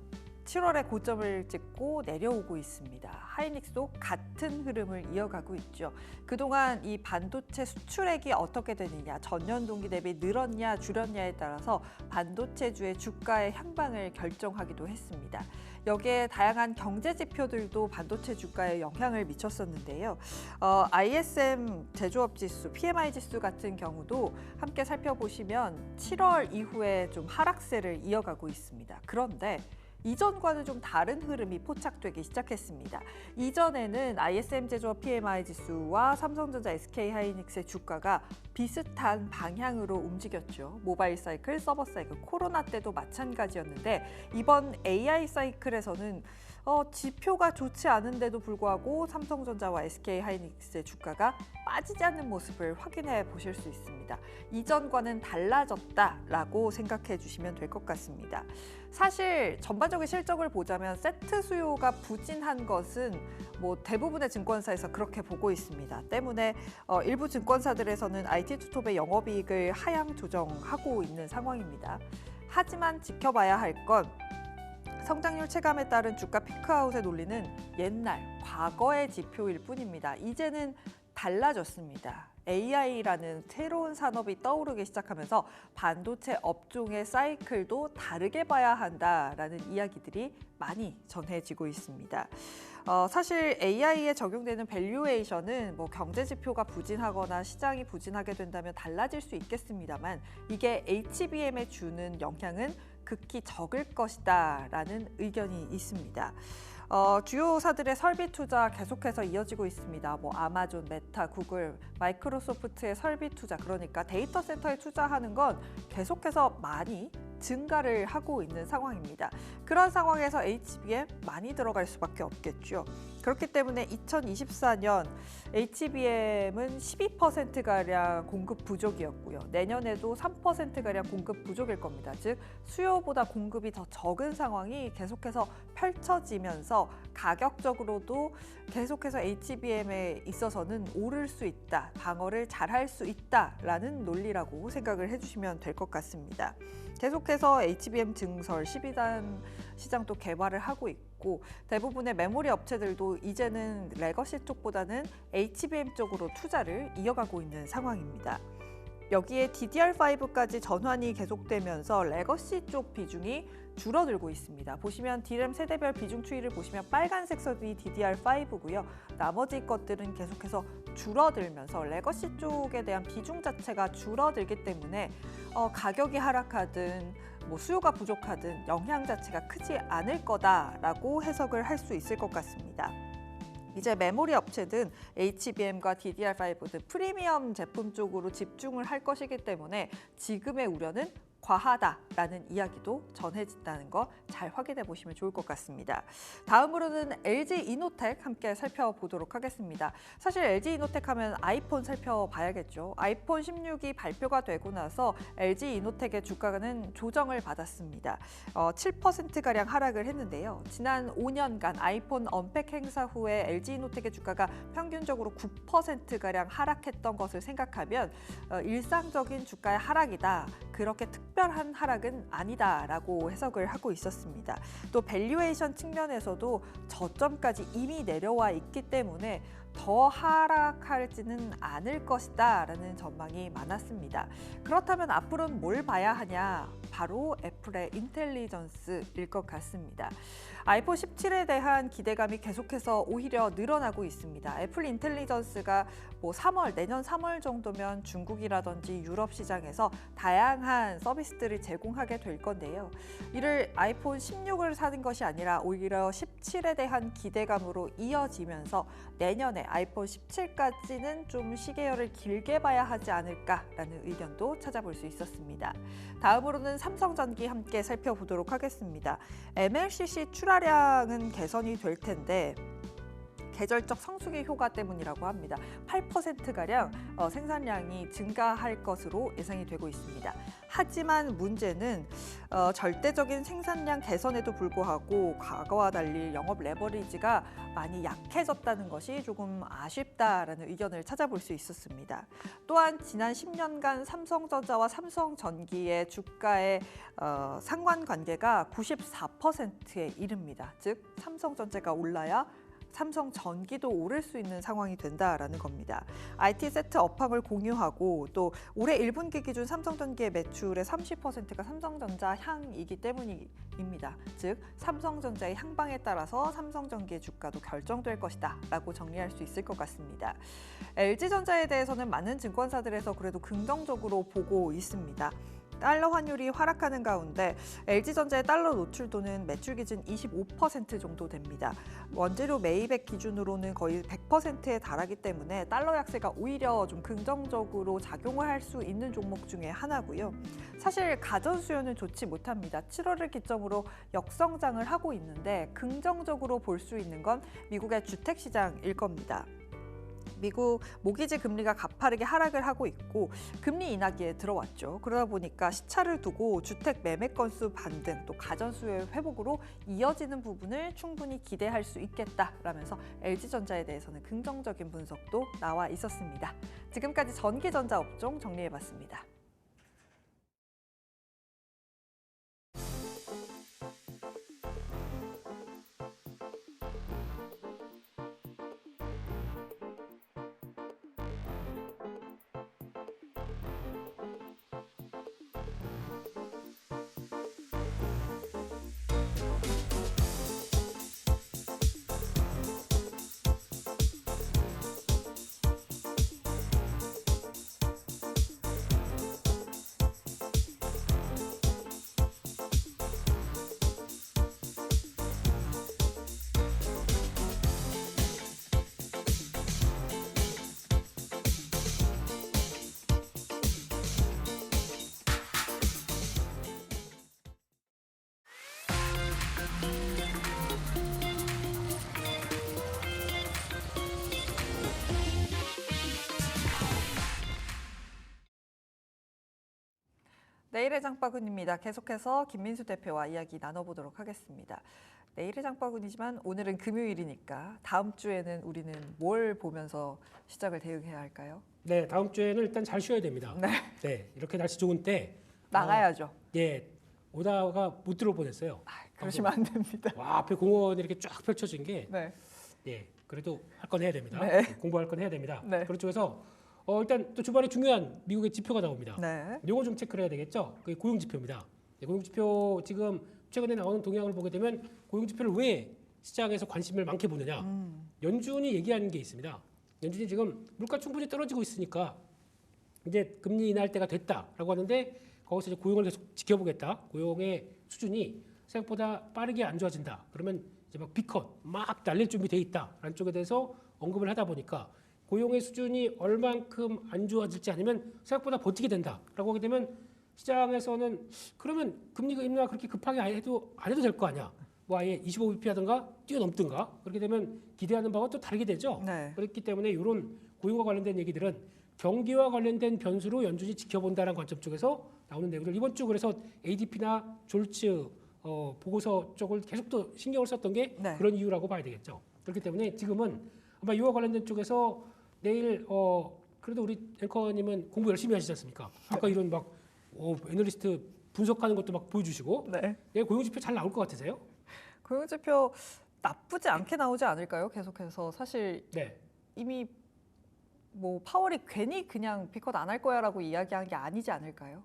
7월에 고점을 찍고 내려오고 있습니다. 하이닉스도 같은 흐름을 이어가고 있죠. 그동안 이 반도체 수출액이 어떻게 되느냐, 전년 동기 대비 늘었냐 줄었냐에 따라서 반도체주의 주가의 향방을 결정하기도 했습니다. 여기에 다양한 경제 지표들도 반도체 주가에 영향을 미쳤었는데요. ISM 제조업 지수, PMI 지수 같은 경우도 함께 살펴보시면 7월 이후에 좀 하락세를 이어가고 있습니다. 그런데 이전과는 좀 다른 흐름이 포착되기 시작했습니다. 이전에는 ISM 제조업 PMI 지수와 삼성전자, SK하이닉스의 주가가 비슷한 방향으로 움직였죠. 모바일 사이클, 서버 사이클, 코로나 때도 마찬가지였는데 이번 AI 사이클에서는 지표가 좋지 않은데도 불구하고 삼성전자와 SK하이닉스의 주가가 빠지지 않는 모습을 확인해 보실 수 있습니다. 이전과는 달라졌다라고 생각해 주시면 될 것 같습니다. 사실 전반적인 실적을 보자면 세트 수요가 부진한 것은 뭐 대부분의 증권사에서 그렇게 보고 있습니다. 때문에 일부 증권사들에서는 IT투톱의 영업이익을 하향 조정하고 있는 상황입니다. 하지만 지켜봐야 할 건 성장률 체감에 따른 주가 피크아웃의 논리는 옛날, 과거의 지표일 뿐입니다. 이제는 달라졌습니다. AI라는 새로운 산업이 떠오르기 시작하면서 반도체 업종의 사이클도 다르게 봐야 한다라는 이야기들이 많이 전해지고 있습니다. 사실 AI에 적용되는 밸류에이션은 뭐 경제 지표가 부진하거나 시장이 부진하게 된다면 달라질 수 있겠습니다만 이게 HBM에 주는 영향은 극히 적을 것이다라는 의견이 있습니다. 주요사들의 설비 투자 계속해서 이어지고 있습니다. 뭐 아마존, 메타, 구글, 마이크로소프트의 설비 투자, 그러니까 데이터 센터에 투자하는 건 계속해서 많이 증가를 하고 있는 상황입니다. 그런 상황에서 HBM 많이 들어갈 수밖에 없겠죠. 그렇기 때문에 2024년 HBM은 12%가량 공급 부족이었고요. 내년에도 3%가량 공급 부족일 겁니다. 즉 수요보다 공급이 더 적은 상황이 계속해서 펼쳐지면서 가격적으로도 계속해서 HBM에 있어서는 오를 수 있다, 방어를 잘할 수 있다라는 논리라고 생각을 해주시면 될 것 같습니다. 계속해서 HBM 증설 12단 시장도 개발을 하고 있고 대부분의 메모리 업체들도 이제는 레거시 쪽보다는 HBM 쪽으로 투자를 이어가고 있는 상황입니다. 여기에 DDR5까지 전환이 계속되면서 레거시 쪽 비중이 줄어들고 있습니다. 보시면 D램 세대별 비중 추이를 보시면 빨간색 선이 DDR5고요. 나머지 것들은 계속해서 줄어들면서 레거시 쪽에 대한 비중 자체가 줄어들기 때문에 가격이 하락하든 뭐 수요가 부족하든 영향 자체가 크지 않을 거다라고 해석을 할 수 있을 것 같습니다. 이제 메모리 업체든 HBM과 DDR5 등 프리미엄 제품 쪽으로 집중을 할 것이기 때문에 지금의 우려는 과하다라는 이야기도 전해진다는 거 잘 확인해 보시면 좋을 것 같습니다. 다음으로는 LG 이노텍 함께 살펴보도록 하겠습니다. 사실 LG 이노텍 하면 아이폰 살펴봐야겠죠. 아이폰 16이 발표가 되고 나서 LG 이노텍의 주가는 조정을 받았습니다. 7%가량 하락을 했는데요. 지난 5년간 아이폰 언팩 행사 후에 LG 이노텍의 주가가 평균적으로 9%가량 하락했던 것을 생각하면 일상적인 주가의 하락이다. 그렇게 특별한 하락은 아니다라고 해석을 하고 있었습니다. 또 밸류에이션 측면에서도 저점까지 이미 내려와 있기 때문에 더 하락할지는 않을 것이다라는 전망이 많았습니다. 그렇다면 앞으로는 뭘 봐야 하냐? 바로 애플의 인텔리전스일 것 같습니다. 아이폰 17에 대한 기대감이 계속해서 오히려 늘어나고 있습니다. 애플 인텔리전스가 내년 3월 정도면 중국이라든지 유럽 시장에서 다양한 서비스들을 제공하게 될 건데요. 이를 아이폰 16을 사는 것이 아니라 오히려 17에 대한 기대감으로 이어지면서 내년에 아이폰 17까지는 좀 시계열을 길게 봐야 하지 않을까라는 의견도 찾아볼 수 있었습니다. 다음으로는 삼성전기 함께 살펴보도록 하겠습니다. MLCC 출하량은 개선이 될 텐데 계절적 성수기 효과 때문이라고 합니다. 8%가량 생산량이 증가할 것으로 예상이 되고 있습니다. 하지만 문제는 절대적인 생산량 개선에도 불구하고 과거와 달리 영업 레버리지가 많이 약해졌다는 것이 조금 아쉽다라는 의견을 찾아볼 수 있었습니다. 또한 지난 10년간 삼성전자와 삼성전기의 주가의 상관관계가 94%에 이릅니다. 즉 삼성전자가 올라야 삼성전기도 오를 수 있는 상황이 된다라는 겁니다. IT 세트 업황을 공유하고 또 올해 1분기 기준 삼성전기의 매출의 30%가 삼성전자 향이기 때문입니다. 즉 삼성전자의 향방에 따라서 삼성전기의 주가도 결정될 것이다 라고 정리할 수 있을 것 같습니다. LG전자에 대해서는 많은 증권사들에서 그래도 긍정적으로 보고 있습니다. 달러 환율이 하락하는 가운데 LG전자의 달러 노출도는 매출 기준 25% 정도 됩니다. 원재료 매입액 기준으로는 거의 100%에 달하기 때문에 달러 약세가 오히려 좀 긍정적으로 작용을 할 수 있는 종목 중에 하나고요. 사실 가전 수요는 좋지 못합니다. 7월을 기점으로 역성장을 하고 있는데 긍정적으로 볼 수 있는 건 미국의 주택 시장일 겁니다. 미국 모기지 금리가 가파르게 하락을 하고 있고 금리 인하기에 들어왔죠. 그러다 보니까 시차를 두고 주택 매매 건수 반등 또 가전 수요의 회복으로 이어지는 부분을 충분히 기대할 수 있겠다라면서 LG전자에 대해서는 긍정적인 분석도 나와 있었습니다. 지금까지 전기전자 업종 정리해봤습니다. 내일의 장바구니입니다. 계속해서 김민수 대표와 이야기 나눠보도록 하겠습니다. 내일의 장바구니지만 오늘은 금요일이니까 다음 주에는 우리는 뭘 보면서 시장을 대응해야 할까요? 네, 다음 주에는 일단 잘 쉬어야 됩니다. 네, 이렇게 날씨 좋은 때 나가야죠. 예, 오다가 못 들어올 뻔했어요. 그러시면 안 됩니다. 와, 앞에 공원이 이렇게 쫙 펼쳐진 게 네. 예, 그래도 할 건 해야 됩니다. 네. 공부할 건 해야 됩니다. 네. 그런 쪽에서 일단 또 주말에 중요한 미국의 지표가 나옵니다. 네. 요거 좀 체크를 해야 되겠죠. 그게 고용 지표입니다. 고용 지표 지금 최근에 나오는 동향을 보게 되면 고용 지표를 왜 시장에서 관심을 많게 보느냐. 연준이 얘기하는 게 있습니다. 연준이 지금 물가 충분히 떨어지고 있으니까 이제 금리 인하할 때가 됐다라고 하는데 거기서 이제 고용을 계속 지켜보겠다. 고용의 수준이 생각보다 빠르게 안 좋아진다. 그러면 이제 막 비컷 막 날릴 준비돼 있다라는 쪽에 대해서 언급을 하다 보니까 고용의 수준이 얼만큼 안 좋아질지 아니면 생각보다 버티게 된다라고 하게 되면 시장에서는 그러면 금리가 인하 그렇게 급하게 안 해도 될 거 아니야. 뭐 아예 25bp 하든가 뛰어넘든가 그렇게 되면 기대하는 바와 또 다르게 되죠. 네. 그렇기 때문에 이런 고용과 관련된 얘기들은 경기와 관련된 변수로 연준이 지켜본다는 관점 쪽에서 나오는 내용들. 이번 주 그래서 ADP나 졸츠 보고서 쪽을 계속 또 신경을 썼던 게 네. 그런 이유라고 봐야 되겠죠. 그렇기 때문에 지금은 아마 이와 관련된 쪽에서 내일 그래도 우리 앵커님은 공부 열심히 하시지 않습니까? 아까 이런 막 애널리스트 분석하는 것도 막 보여주시고 네. 내일 고용지표 잘 나올 것 같으세요? 고용지표 나쁘지 않게 나오지 않을까요? 계속해서 사실 네. 이미 뭐 파월이 괜히 그냥 비컷 안 할 거야라고 이야기한 게 아니지 않을까요?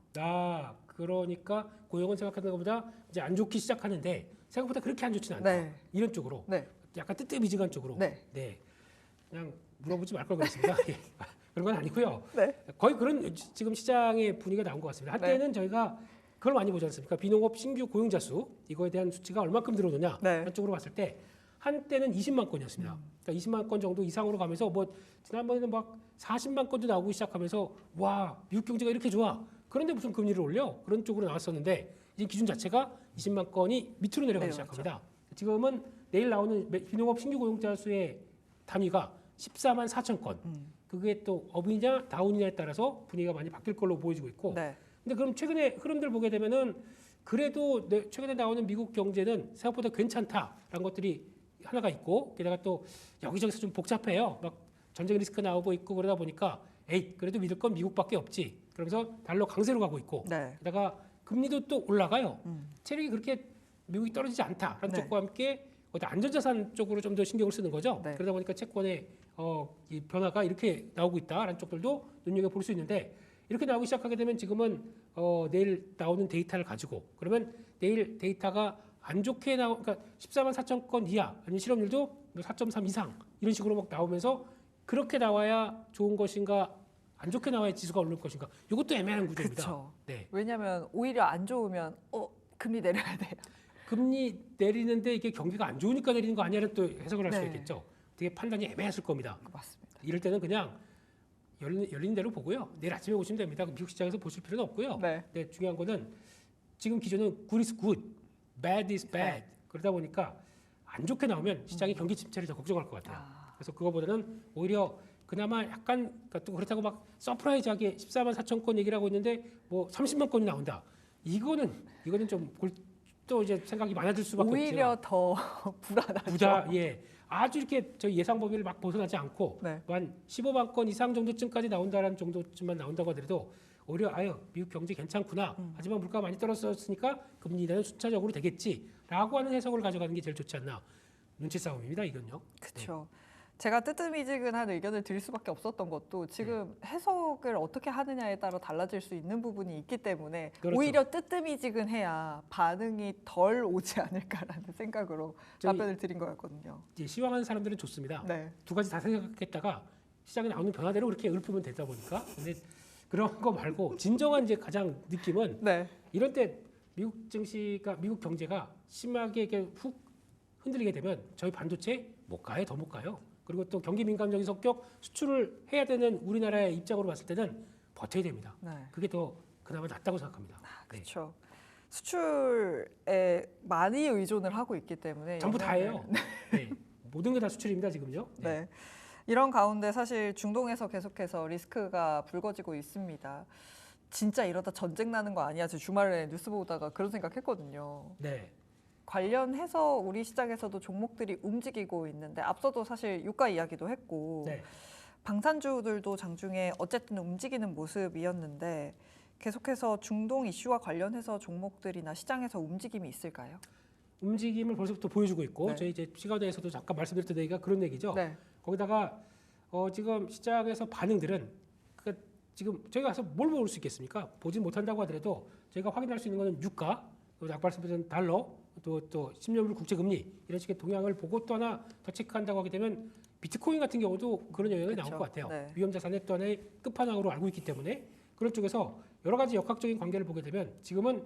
그러니까 고용은 생각하는 것보다 이제 안 좋기 시작하는데 생각보다 그렇게 안 좋지는 않다. 네. 이런 쪽으로 네. 약간 뜨뜻미지근 쪽으로. 네. 그냥 물어보지 말 걸 그랬습니다. 예. 그런 건 아니고요. 네. 거의 그런 지금 시장의 분위기가 나온 것 같습니다. 한때는 저희가 그걸 많이 보지 않습니까? 비농업 신규 고용자 수 이거에 대한 수치가 얼마큼 들어오느냐 네. 한쪽으로 봤을 때 한때는 20만 건이었습니다. 그러니까 20만 건 정도 이상으로 가면서 뭐 지난번에는 막 40만 건도 나오고 시작하면서 와 미국 경제가 이렇게 좋아. 그런데 무슨 금리를 올려? 그런 쪽으로 나왔었는데 이제 기준 자체가 20만 건이 밑으로 내려가기 시작합니다. 지금은 내일 나오는 비농업 신규 고용자 수의 단위가 14만 4천 건. 그게 또 업이냐 다운이냐에 따라서 분위기가 많이 바뀔 걸로 보여지고 있고. 네. 근데 그럼 최근에 흐름들 보게 되면은 그래도 최근에 나오는 미국 경제는 생각보다 괜찮다라는 것들이 하나가 있고 게다가 또 여기저기서 좀 복잡해요. 막 전쟁 리스크 나오고 있고 그러다 보니까 에이 그래도 믿을 건 미국밖에 없지. 그러면서 달러 강세로 가고 있고 네. 게다가 금리도 또 올라가요. 체력이 그렇게 미국이 떨어지지 않다라는 네. 쪽과 함께 어떤 안전자산 쪽으로 좀 더 신경을 쓰는 거죠. 네. 그러다 보니까 채권의 이 변화가 이렇게 나오고 있다라는 쪽들도 눈여겨볼 수 있는데 이렇게 나오기 시작하게 되면 지금은 내일 나오는 데이터를 가지고 그러면 내일 데이터가 안 좋게 그러니까 14만 4천 건 이하 아니면 실업률도 4.3 이상 이런 식으로 막 나오면서 그렇게 나와야 좋은 것인가 안 좋게 나와야 지수가 오를 것인가 이것도 애매한 구조입니다. 그렇죠. 네. 왜냐하면 오히려 안 좋으면 금리 내려야 돼요. 금리 내리는데 이게 경기가 안 좋으니까 내리는 거 아니냐는 또 해석을 할 수 네. 있겠죠. 되게 판단이 애매했을 겁니다. 맞습니다. 이럴 때는 그냥 열린 대로 보고요. 내일 아침에 오시면 됩니다. 미국 시장에서 보실 필요는 없고요. 네. 근데 중요한 거는 지금 기준은 good is good, bad is bad. 그러다 보니까 안 좋게 나오면 시장이 경기 침체를 더 걱정할 것 같아요. 그래서 그거보다는 오히려 그나마 약간 그러니까 또 그렇다고 막 서프라이즈하게 14만 4천 건 얘기를 하고 있는데 뭐 30만 건이 나온다. 이거는 좀 또 이제 생각이 많아질 수밖에 오히려 없죠. 더 불안하죠. 아주 이렇게 저희 예상 범위를 막 벗어나지 않고 네. 한 15만 건 이상 정도쯤까지 나온다라는 정도쯤만 나온다고 하더라도 오히려 미국 경제 괜찮구나. 하지만 물가가 많이 떨어졌으니까 금리 인하는 순차적으로 되겠지라고 하는 해석을 가져가는 게 제일 좋지 않나. 눈치 싸움입니다, 이건요. 그렇죠. 제가 뜨뜻미지근한 의견을 드릴 수밖에 없었던 것도 지금 해석을 어떻게 하느냐에 따라 달라질 수 있는 부분이 있기 때문에 그렇죠. 오히려 뜨뜻미지근해야 반응이 덜 오지 않을까라는 생각으로 답변을 드린 거였거든요. 이제 시황하는 사람들은 좋습니다. 네. 두 가지 다 생각했다가 시장에 나오는 변화대로 그렇게 읊으면 되다 보니까 근데 그런 거 말고 진정한 이제 가장 느낌은 네. 이런 때 미국 증시가 미국 경제가 심하게 이렇게 훅 흔들리게 되면 저희 반도체 못 가요, 더 못 가요. 그리고 또 경기 민감적인 성격 수출을 해야 되는 우리나라의 입장으로 봤을 때는 버텨야 됩니다. 네. 그게 더 그나마 낫다고 생각합니다. 네. 그렇죠. 수출에 많이 의존을 하고 있기 때문에 전부 영향을- 다예요. 네. 모든 게 다 수출입니다, 지금요. 네. 이런 가운데 사실 중동에서 계속해서 리스크가 불거지고 있습니다. 진짜 이러다 전쟁 나는 거 아니야? 저 주말에 뉴스 보다가 그런 생각했거든요. 네. 관련해서 우리 시장에서도 종목들이 움직이고 있는데 앞서도 사실 유가 이야기도 했고 네. 방산주들도 장중에 어쨌든 움직이는 모습이었는데 계속해서 중동 이슈와 관련해서 종목들이나 시장에서 움직임이 있을까요? 움직임을 벌써부터 보여주고 있고 네. 저희 이제 시가드에서도 잠깐 말씀드렸던 얘기가 그런 얘기죠. 네. 거기다가 지금 시장에서 반응들은 지금 저희가 가서 뭘 볼 수 있겠습니까? 보진 못한다고 하더라도 저희가 확인할 수 있는 것은 유가, 또 아까 말씀드린 달러, 또 10년물 국채금리 이런 식의 동향을 보고 또 하나 더 체크한다고 하게 되면 비트코인 같은 경우도 그런 영향이 나올 그쵸. 것 같아요. 네. 위험자산의 또 하나의 끝판왕으로 알고 있기 때문에 그런 쪽에서 여러 가지 역학적인 관계를 보게 되면 지금은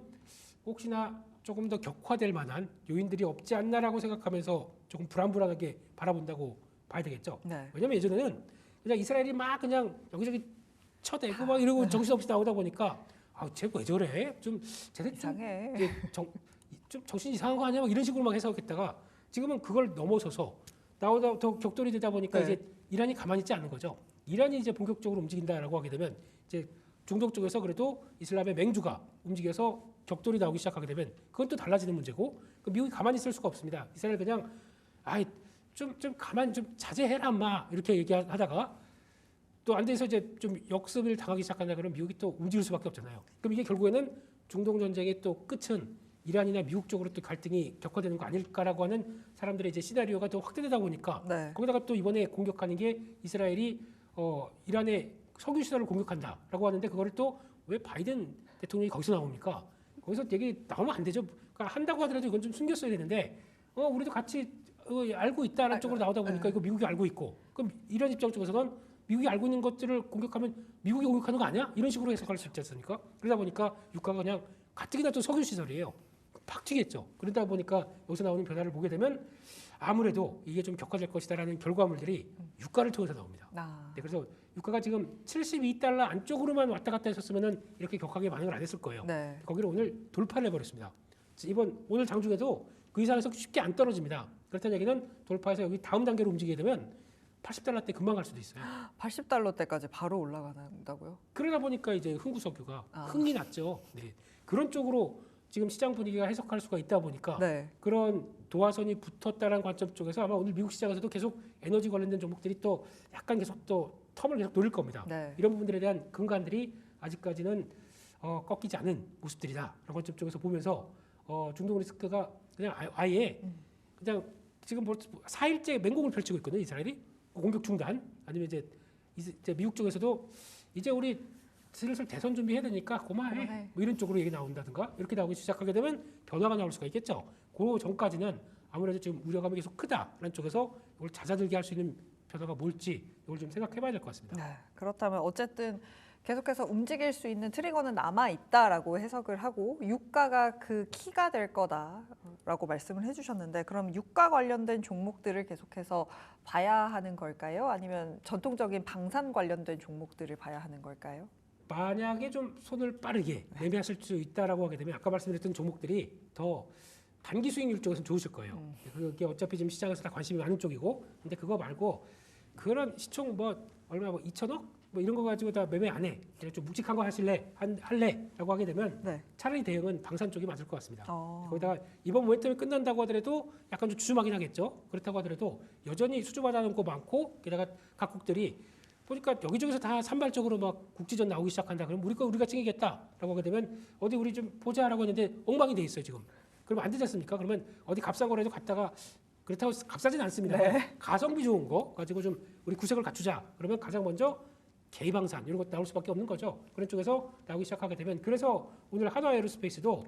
혹시나 조금 더 격화될 만한 요인들이 없지 않나라고 생각하면서 조금 불안하게 바라본다고 봐야 되겠죠. 네. 왜냐면 예전에는 그냥 이스라엘이 막 그냥 여기저기 쳐대고 막 이러고 정신없이 나오다 보니까 쟤왜 저래? 좀 쟤네 좀 이상해. 이제 좀 정신 이상한 거 아니야? 막 이런 식으로 막 해석했다가 지금은 그걸 넘어서서 나오다 더 격돌이 되다 보니까 네. 이제 이란이 가만히 있지 않는 거죠. 이란이 이제 본격적으로 움직인다라고 하게 되면 이제 중동 쪽에서 그래도 이슬람의 맹주가 움직여서 격돌이 나오기 시작하게 되면 그건 또 달라지는 문제고 미국이 가만히 있을 수가 없습니다. 이스라엘 그냥 좀 가만 좀 자제해라 마 이렇게 얘기하다가 또 안 돼서 이제 좀 역습을 당하기 시작한다 그러면 미국이 또 움직일 수밖에 없잖아요. 그럼 이게 결국에는 중동 전쟁의 또 끝은 이란이나 미국 쪽으로 또 갈등이 격화되는 거 아닐까라고 하는 사람들의 이제 시나리오가 더 확대되다 보니까 네. 거기다가 또 이번에 공격하는 게 이스라엘이 이란의 석유 시설을 공격한다라고 하는데 그거를 또 왜 바이든 대통령이 거기서 나옵니까? 거기서 얘기 나오면 안 되죠. 그러니까 한다고 하더라도 이건 좀 숨겼어야 되는데 우리도 같이 알고 있다는 쪽으로 나오다 보니까 이거 미국이 알고 있고 그럼 이란 입장 쪽에서는 미국이 알고 있는 것들을 공격하면 미국이 공격하는 거 아니야? 이런 식으로 해석할 수 있지 않습니까? 그러다 보니까 유가가 그냥 가뜩이나 또 석유 시설이에요. 팍 튀겠죠. 그러다 보니까 여기서 나오는 변화를 보게 되면 아무래도 이게 좀 격화될 것이다라는 결과물들이 유가를 통해서 나옵니다. 네, 그래서 유가가 지금 72달러 안쪽으로만 왔다 갔다 했었으면은 이렇게 격하게 반응을 안 했을 거예요. 네. 거기를 오늘 돌파를 해버렸습니다. 오늘 장중에도 그 이상에서 쉽게 안 떨어집니다. 그렇다는 얘기는 돌파해서 여기 다음 단계로 움직이게 되면 80달러대 금방 갈 수도 있어요. 80달러대까지 바로 올라간다고요? 그러다 보니까 이제 흥구석유가 아. 흥이 났죠. 네. 그런 쪽으로 지금 시장 분위기가 해석할 수가 있다 보니까 네. 그런 도화선이 붙었다는 관점 쪽에서 아마 오늘 미국 시장에서도 계속 에너지 관련된 종목들이 또 약간 계속 또 텀을 계속 노릴 겁니다. 네. 이런 부분들에 대한 근간들이 아직까지는 꺾이지 않은 모습들이다라는 관점 쪽에서 보면서 중동 리스크가 그냥 아예 그냥 지금 4일째 맹공을 펼치고 있거든요. 이스라엘이 공격 중단 아니면 이제 미국 쪽에서도 이제 우리 슬슬 대선 준비해야 되니까 고마해. 뭐 이런 쪽으로 얘기 나온다든가 이렇게 나오기 시작하게 되면 변화가 나올 수가 있겠죠. 그 전까지는 아무래도 지금 우려감이 계속 크다라는 쪽에서 이걸 잦아들게 할 수 있는 변화가 뭘지 이걸 좀 생각해봐야 될 것 같습니다. 네. 그렇다면 어쨌든 계속해서 움직일 수 있는 트리거는 남아 있다라고 해석을 하고 유가가 그 키가 될 거다라고 말씀을 해주셨는데 그럼 유가 관련된 종목들을 계속해서 봐야 하는 걸까요? 아니면 전통적인 방산 관련된 종목들을 봐야 하는 걸까요? 만약에 좀 손을 빠르게 매매하실 수 있다라고 하게 되면 아까 말씀드렸던 종목들이 더 단기 수익률 쪽에서는 좋으실 거예요. 그게 어차피 지금 시장에서 다 관심이 많은 쪽이고, 근데 그거 말고 그런 시총 얼마 2천억 뭐 이런 거 가지고 다 매매 안 해. 그냥 좀 묵직한 거 할래라고 하게 되면 네. 차라리 대응은 방산 쪽이 맞을 것 같습니다. 어. 거기다가 이번 모멘텀이 끝난다고 하더라도 약간 좀 주춤하긴 하겠죠. 그렇다고 하더라도 여전히 수주받아놓은 거 많고 게다가 각국들이 보니까 여기저기서 다 산발적으로 막 국지전 나오기 시작한다. 그럼 우리가 챙기겠다라고 하게 되면 어디 우리 좀 보자라고 했는데 엉망이 돼 있어요 지금. 그러면 안 되지 않습니까? 그러면 어디 값싼 거라도 갔다가 그렇다고 값싸진 않습니다. 네. 가성비 좋은 거 가지고 좀 우리 구색을 갖추자. 그러면 가장 먼저 개방산 이런 것 나올 수밖에 없는 거죠. 그런 쪽에서 나오기 시작하게 되면 그래서 오늘 한화 에어로스페이스도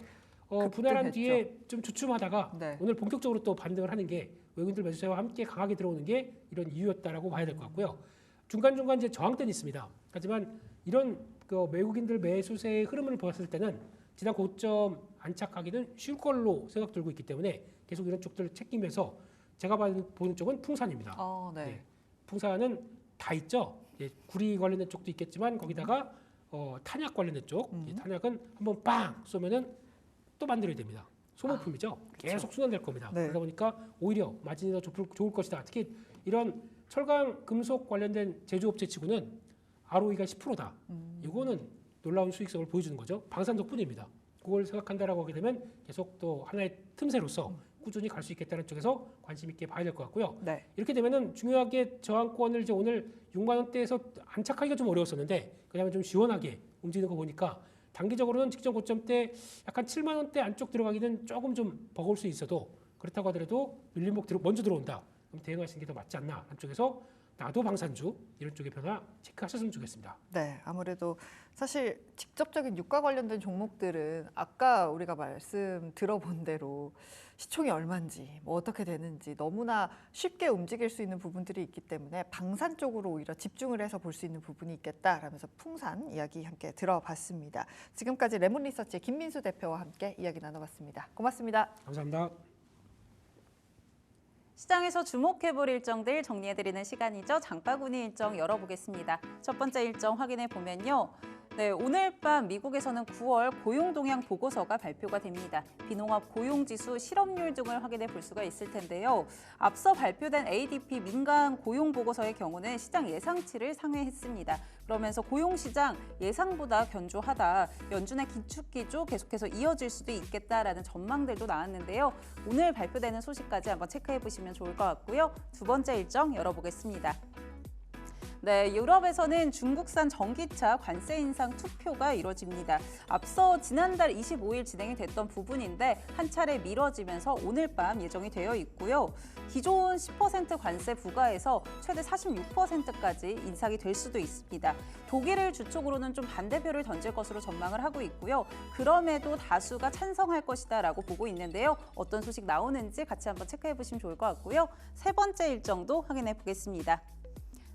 분할한 뒤에 좀 주춤하다가 네. 오늘 본격적으로 또 반등을 하는 게 외국인들 매수세와 함께 강하게 들어오는 게 이런 이유였다라고 봐야 될 것 같고요. 중간중간 이제 저항대는 있습니다. 하지만 이런 그 외국인들 매수세의 흐름을 보았을 때는 지난 고점 안착하기는 쉬울 걸로 생각 들고 있기 때문에 계속 이런 쪽들을 챙기면서 제가 보는 쪽은 풍산입니다. 네. 네. 풍산은 다 있죠. 예, 구리 관련된 쪽도 있겠지만 거기다가 탄약 관련된 쪽, 탄약은 한번 빵 쏘면은 또 만들어야 됩니다. 소모품이죠. 계속 순환될 겁니다. 네. 그러다 보니까 오히려 마진이 더 좋을 것이다. 특히 이런 철강, 금속 관련된 제조업체 치고는 ROE가 10%다. 이거는 놀라운 수익성을 보여주는 거죠. 방산 덕분입니다. 그걸 생각한다라고 하게 되면 계속 또 하나의 틈새로서 꾸준히 갈 수 있겠다는 쪽에서 관심 있게 봐야 될 것 같고요. 네. 이렇게 되면은 중요하게 저항권을 이제 오늘 6만 원대에서 안착하기가 좀 어려웠었는데 그다음에 좀 시원하게 움직이는 거 보니까 단기적으로는 직전 고점 때 약간 7만 원대 안쪽 들어가기는 조금 좀 버거울 수 있어도 그렇다고 하더라도 밀림목 먼저 들어온다. 그럼 대응하시는 게 더 맞지 않나 한쪽에서 나도 방산주 이런 쪽의 변화 체크하셨으면 좋겠습니다. 네, 아무래도 사실 직접적인 유가 관련된 종목들은 아까 우리가 말씀 들어본 대로 시총이 얼마인지 뭐 어떻게 되는지 너무나 쉽게 움직일 수 있는 부분들이 있기 때문에 방산 쪽으로 오히려 집중을 해서 볼 수 있는 부분이 있겠다라면서 풍산 이야기 함께 들어봤습니다. 지금까지 레몬리서치의 김민수 대표와 함께 이야기 나눠봤습니다. 고맙습니다. 감사합니다. 시장에서 주목해볼 일정들 정리해드리는 시간이죠. 장바구니 일정 열어보겠습니다. 첫 번째 일정 확인해 보면요. 네, 오늘 밤 미국에서는 9월 고용 동향 보고서가 발표가 됩니다. 비농업 고용지수, 실업률 등을 확인해 볼 수가 있을 텐데요. 앞서 발표된 ADP 민간 고용 보고서의 경우는 시장 예상치를 상회했습니다. 그러면서 고용시장 예상보다 견조하다, 연준의 기축기조 계속해서 이어질 수도 있겠다라는 전망들도 나왔는데요. 오늘 발표되는 소식까지 한번 체크해 보시면 좋을 것 같고요. 두 번째 일정 열어보겠습니다. 네, 유럽에서는 중국산 전기차 관세 인상 투표가 이뤄집니다. 앞서 지난달 25일 진행이 됐던 부분인데 한 차례 미뤄지면서 오늘 밤 예정이 되어 있고요. 기존 10% 관세 부과에서 최대 46%까지 인상이 될 수도 있습니다. 독일을 주축으로는 좀 반대표를 던질 것으로 전망을 하고 있고요. 그럼에도 다수가 찬성할 것이다라고 보고 있는데요. 어떤 소식 나오는지 같이 한번 체크해 보시면 좋을 것 같고요. 세 번째 일정도 확인해 보겠습니다.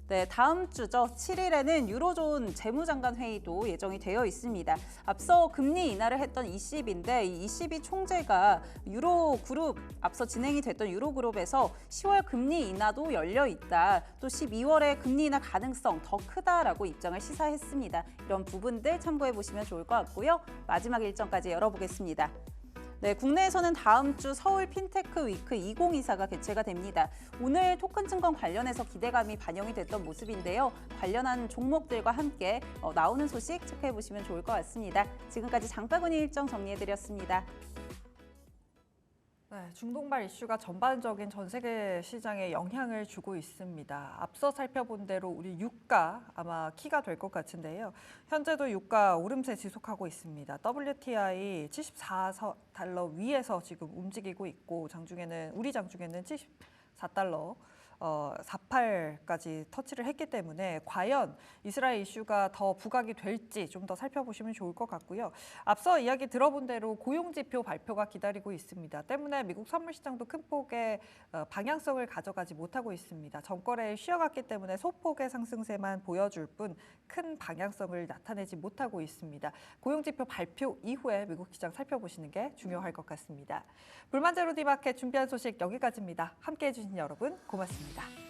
네, 다음 주죠. 7일에는 유로존 재무장관 회의도 예정이 되어 있습니다. 앞서 금리 인하를 했던 ECB인데 이 ECB 총재가 유로그룹, 앞서 진행이 됐던 유로그룹에서 10월 금리 인하도 열려 있다. 또 12월에 금리 인하 가능성 더 크다라고 입장을 시사했습니다. 이런 부분들 참고해 보시면 좋을 것 같고요. 마지막 일정까지 열어보겠습니다. 네, 국내에서는 다음 주 서울 핀테크 위크 2024가 개최가 됩니다. 오늘 토큰 증권 관련해서 기대감이 반영이 됐던 모습인데요. 관련한 종목들과 함께 나오는 소식 체크해 보시면 좋을 것 같습니다. 지금까지 장바구니 일정 정리해드렸습니다. 네, 중동발 이슈가 전반적인 전 세계 시장에 영향을 주고 있습니다. 앞서 살펴본 대로 우리 유가 아마 키가 될 것 같은데요. 현재도 유가 오름세 지속하고 있습니다. WTI 74달러 위에서 지금 움직이고 있고 우리 장중에는 74달러 48까지 터치를 했기 때문에 과연 이스라엘 이슈가 더 부각이 될지 좀 더 살펴보시면 좋을 것 같고요. 앞서 이야기 들어본 대로 고용지표 발표가 기다리고 있습니다. 때문에 미국 선물시장도 큰 폭의 방향성을 가져가지 못하고 있습니다. 전거래에 쉬어갔기 때문에 소폭의 상승세만 보여줄 뿐 큰 방향성을 나타내지 못하고 있습니다. 고용지표 발표 이후에 미국 시장 살펴보시는 게 중요할 것 같습니다. 불만제로 디마켓 준비한 소식 여기까지입니다. 함께해 주신 여러분 고맙습니다.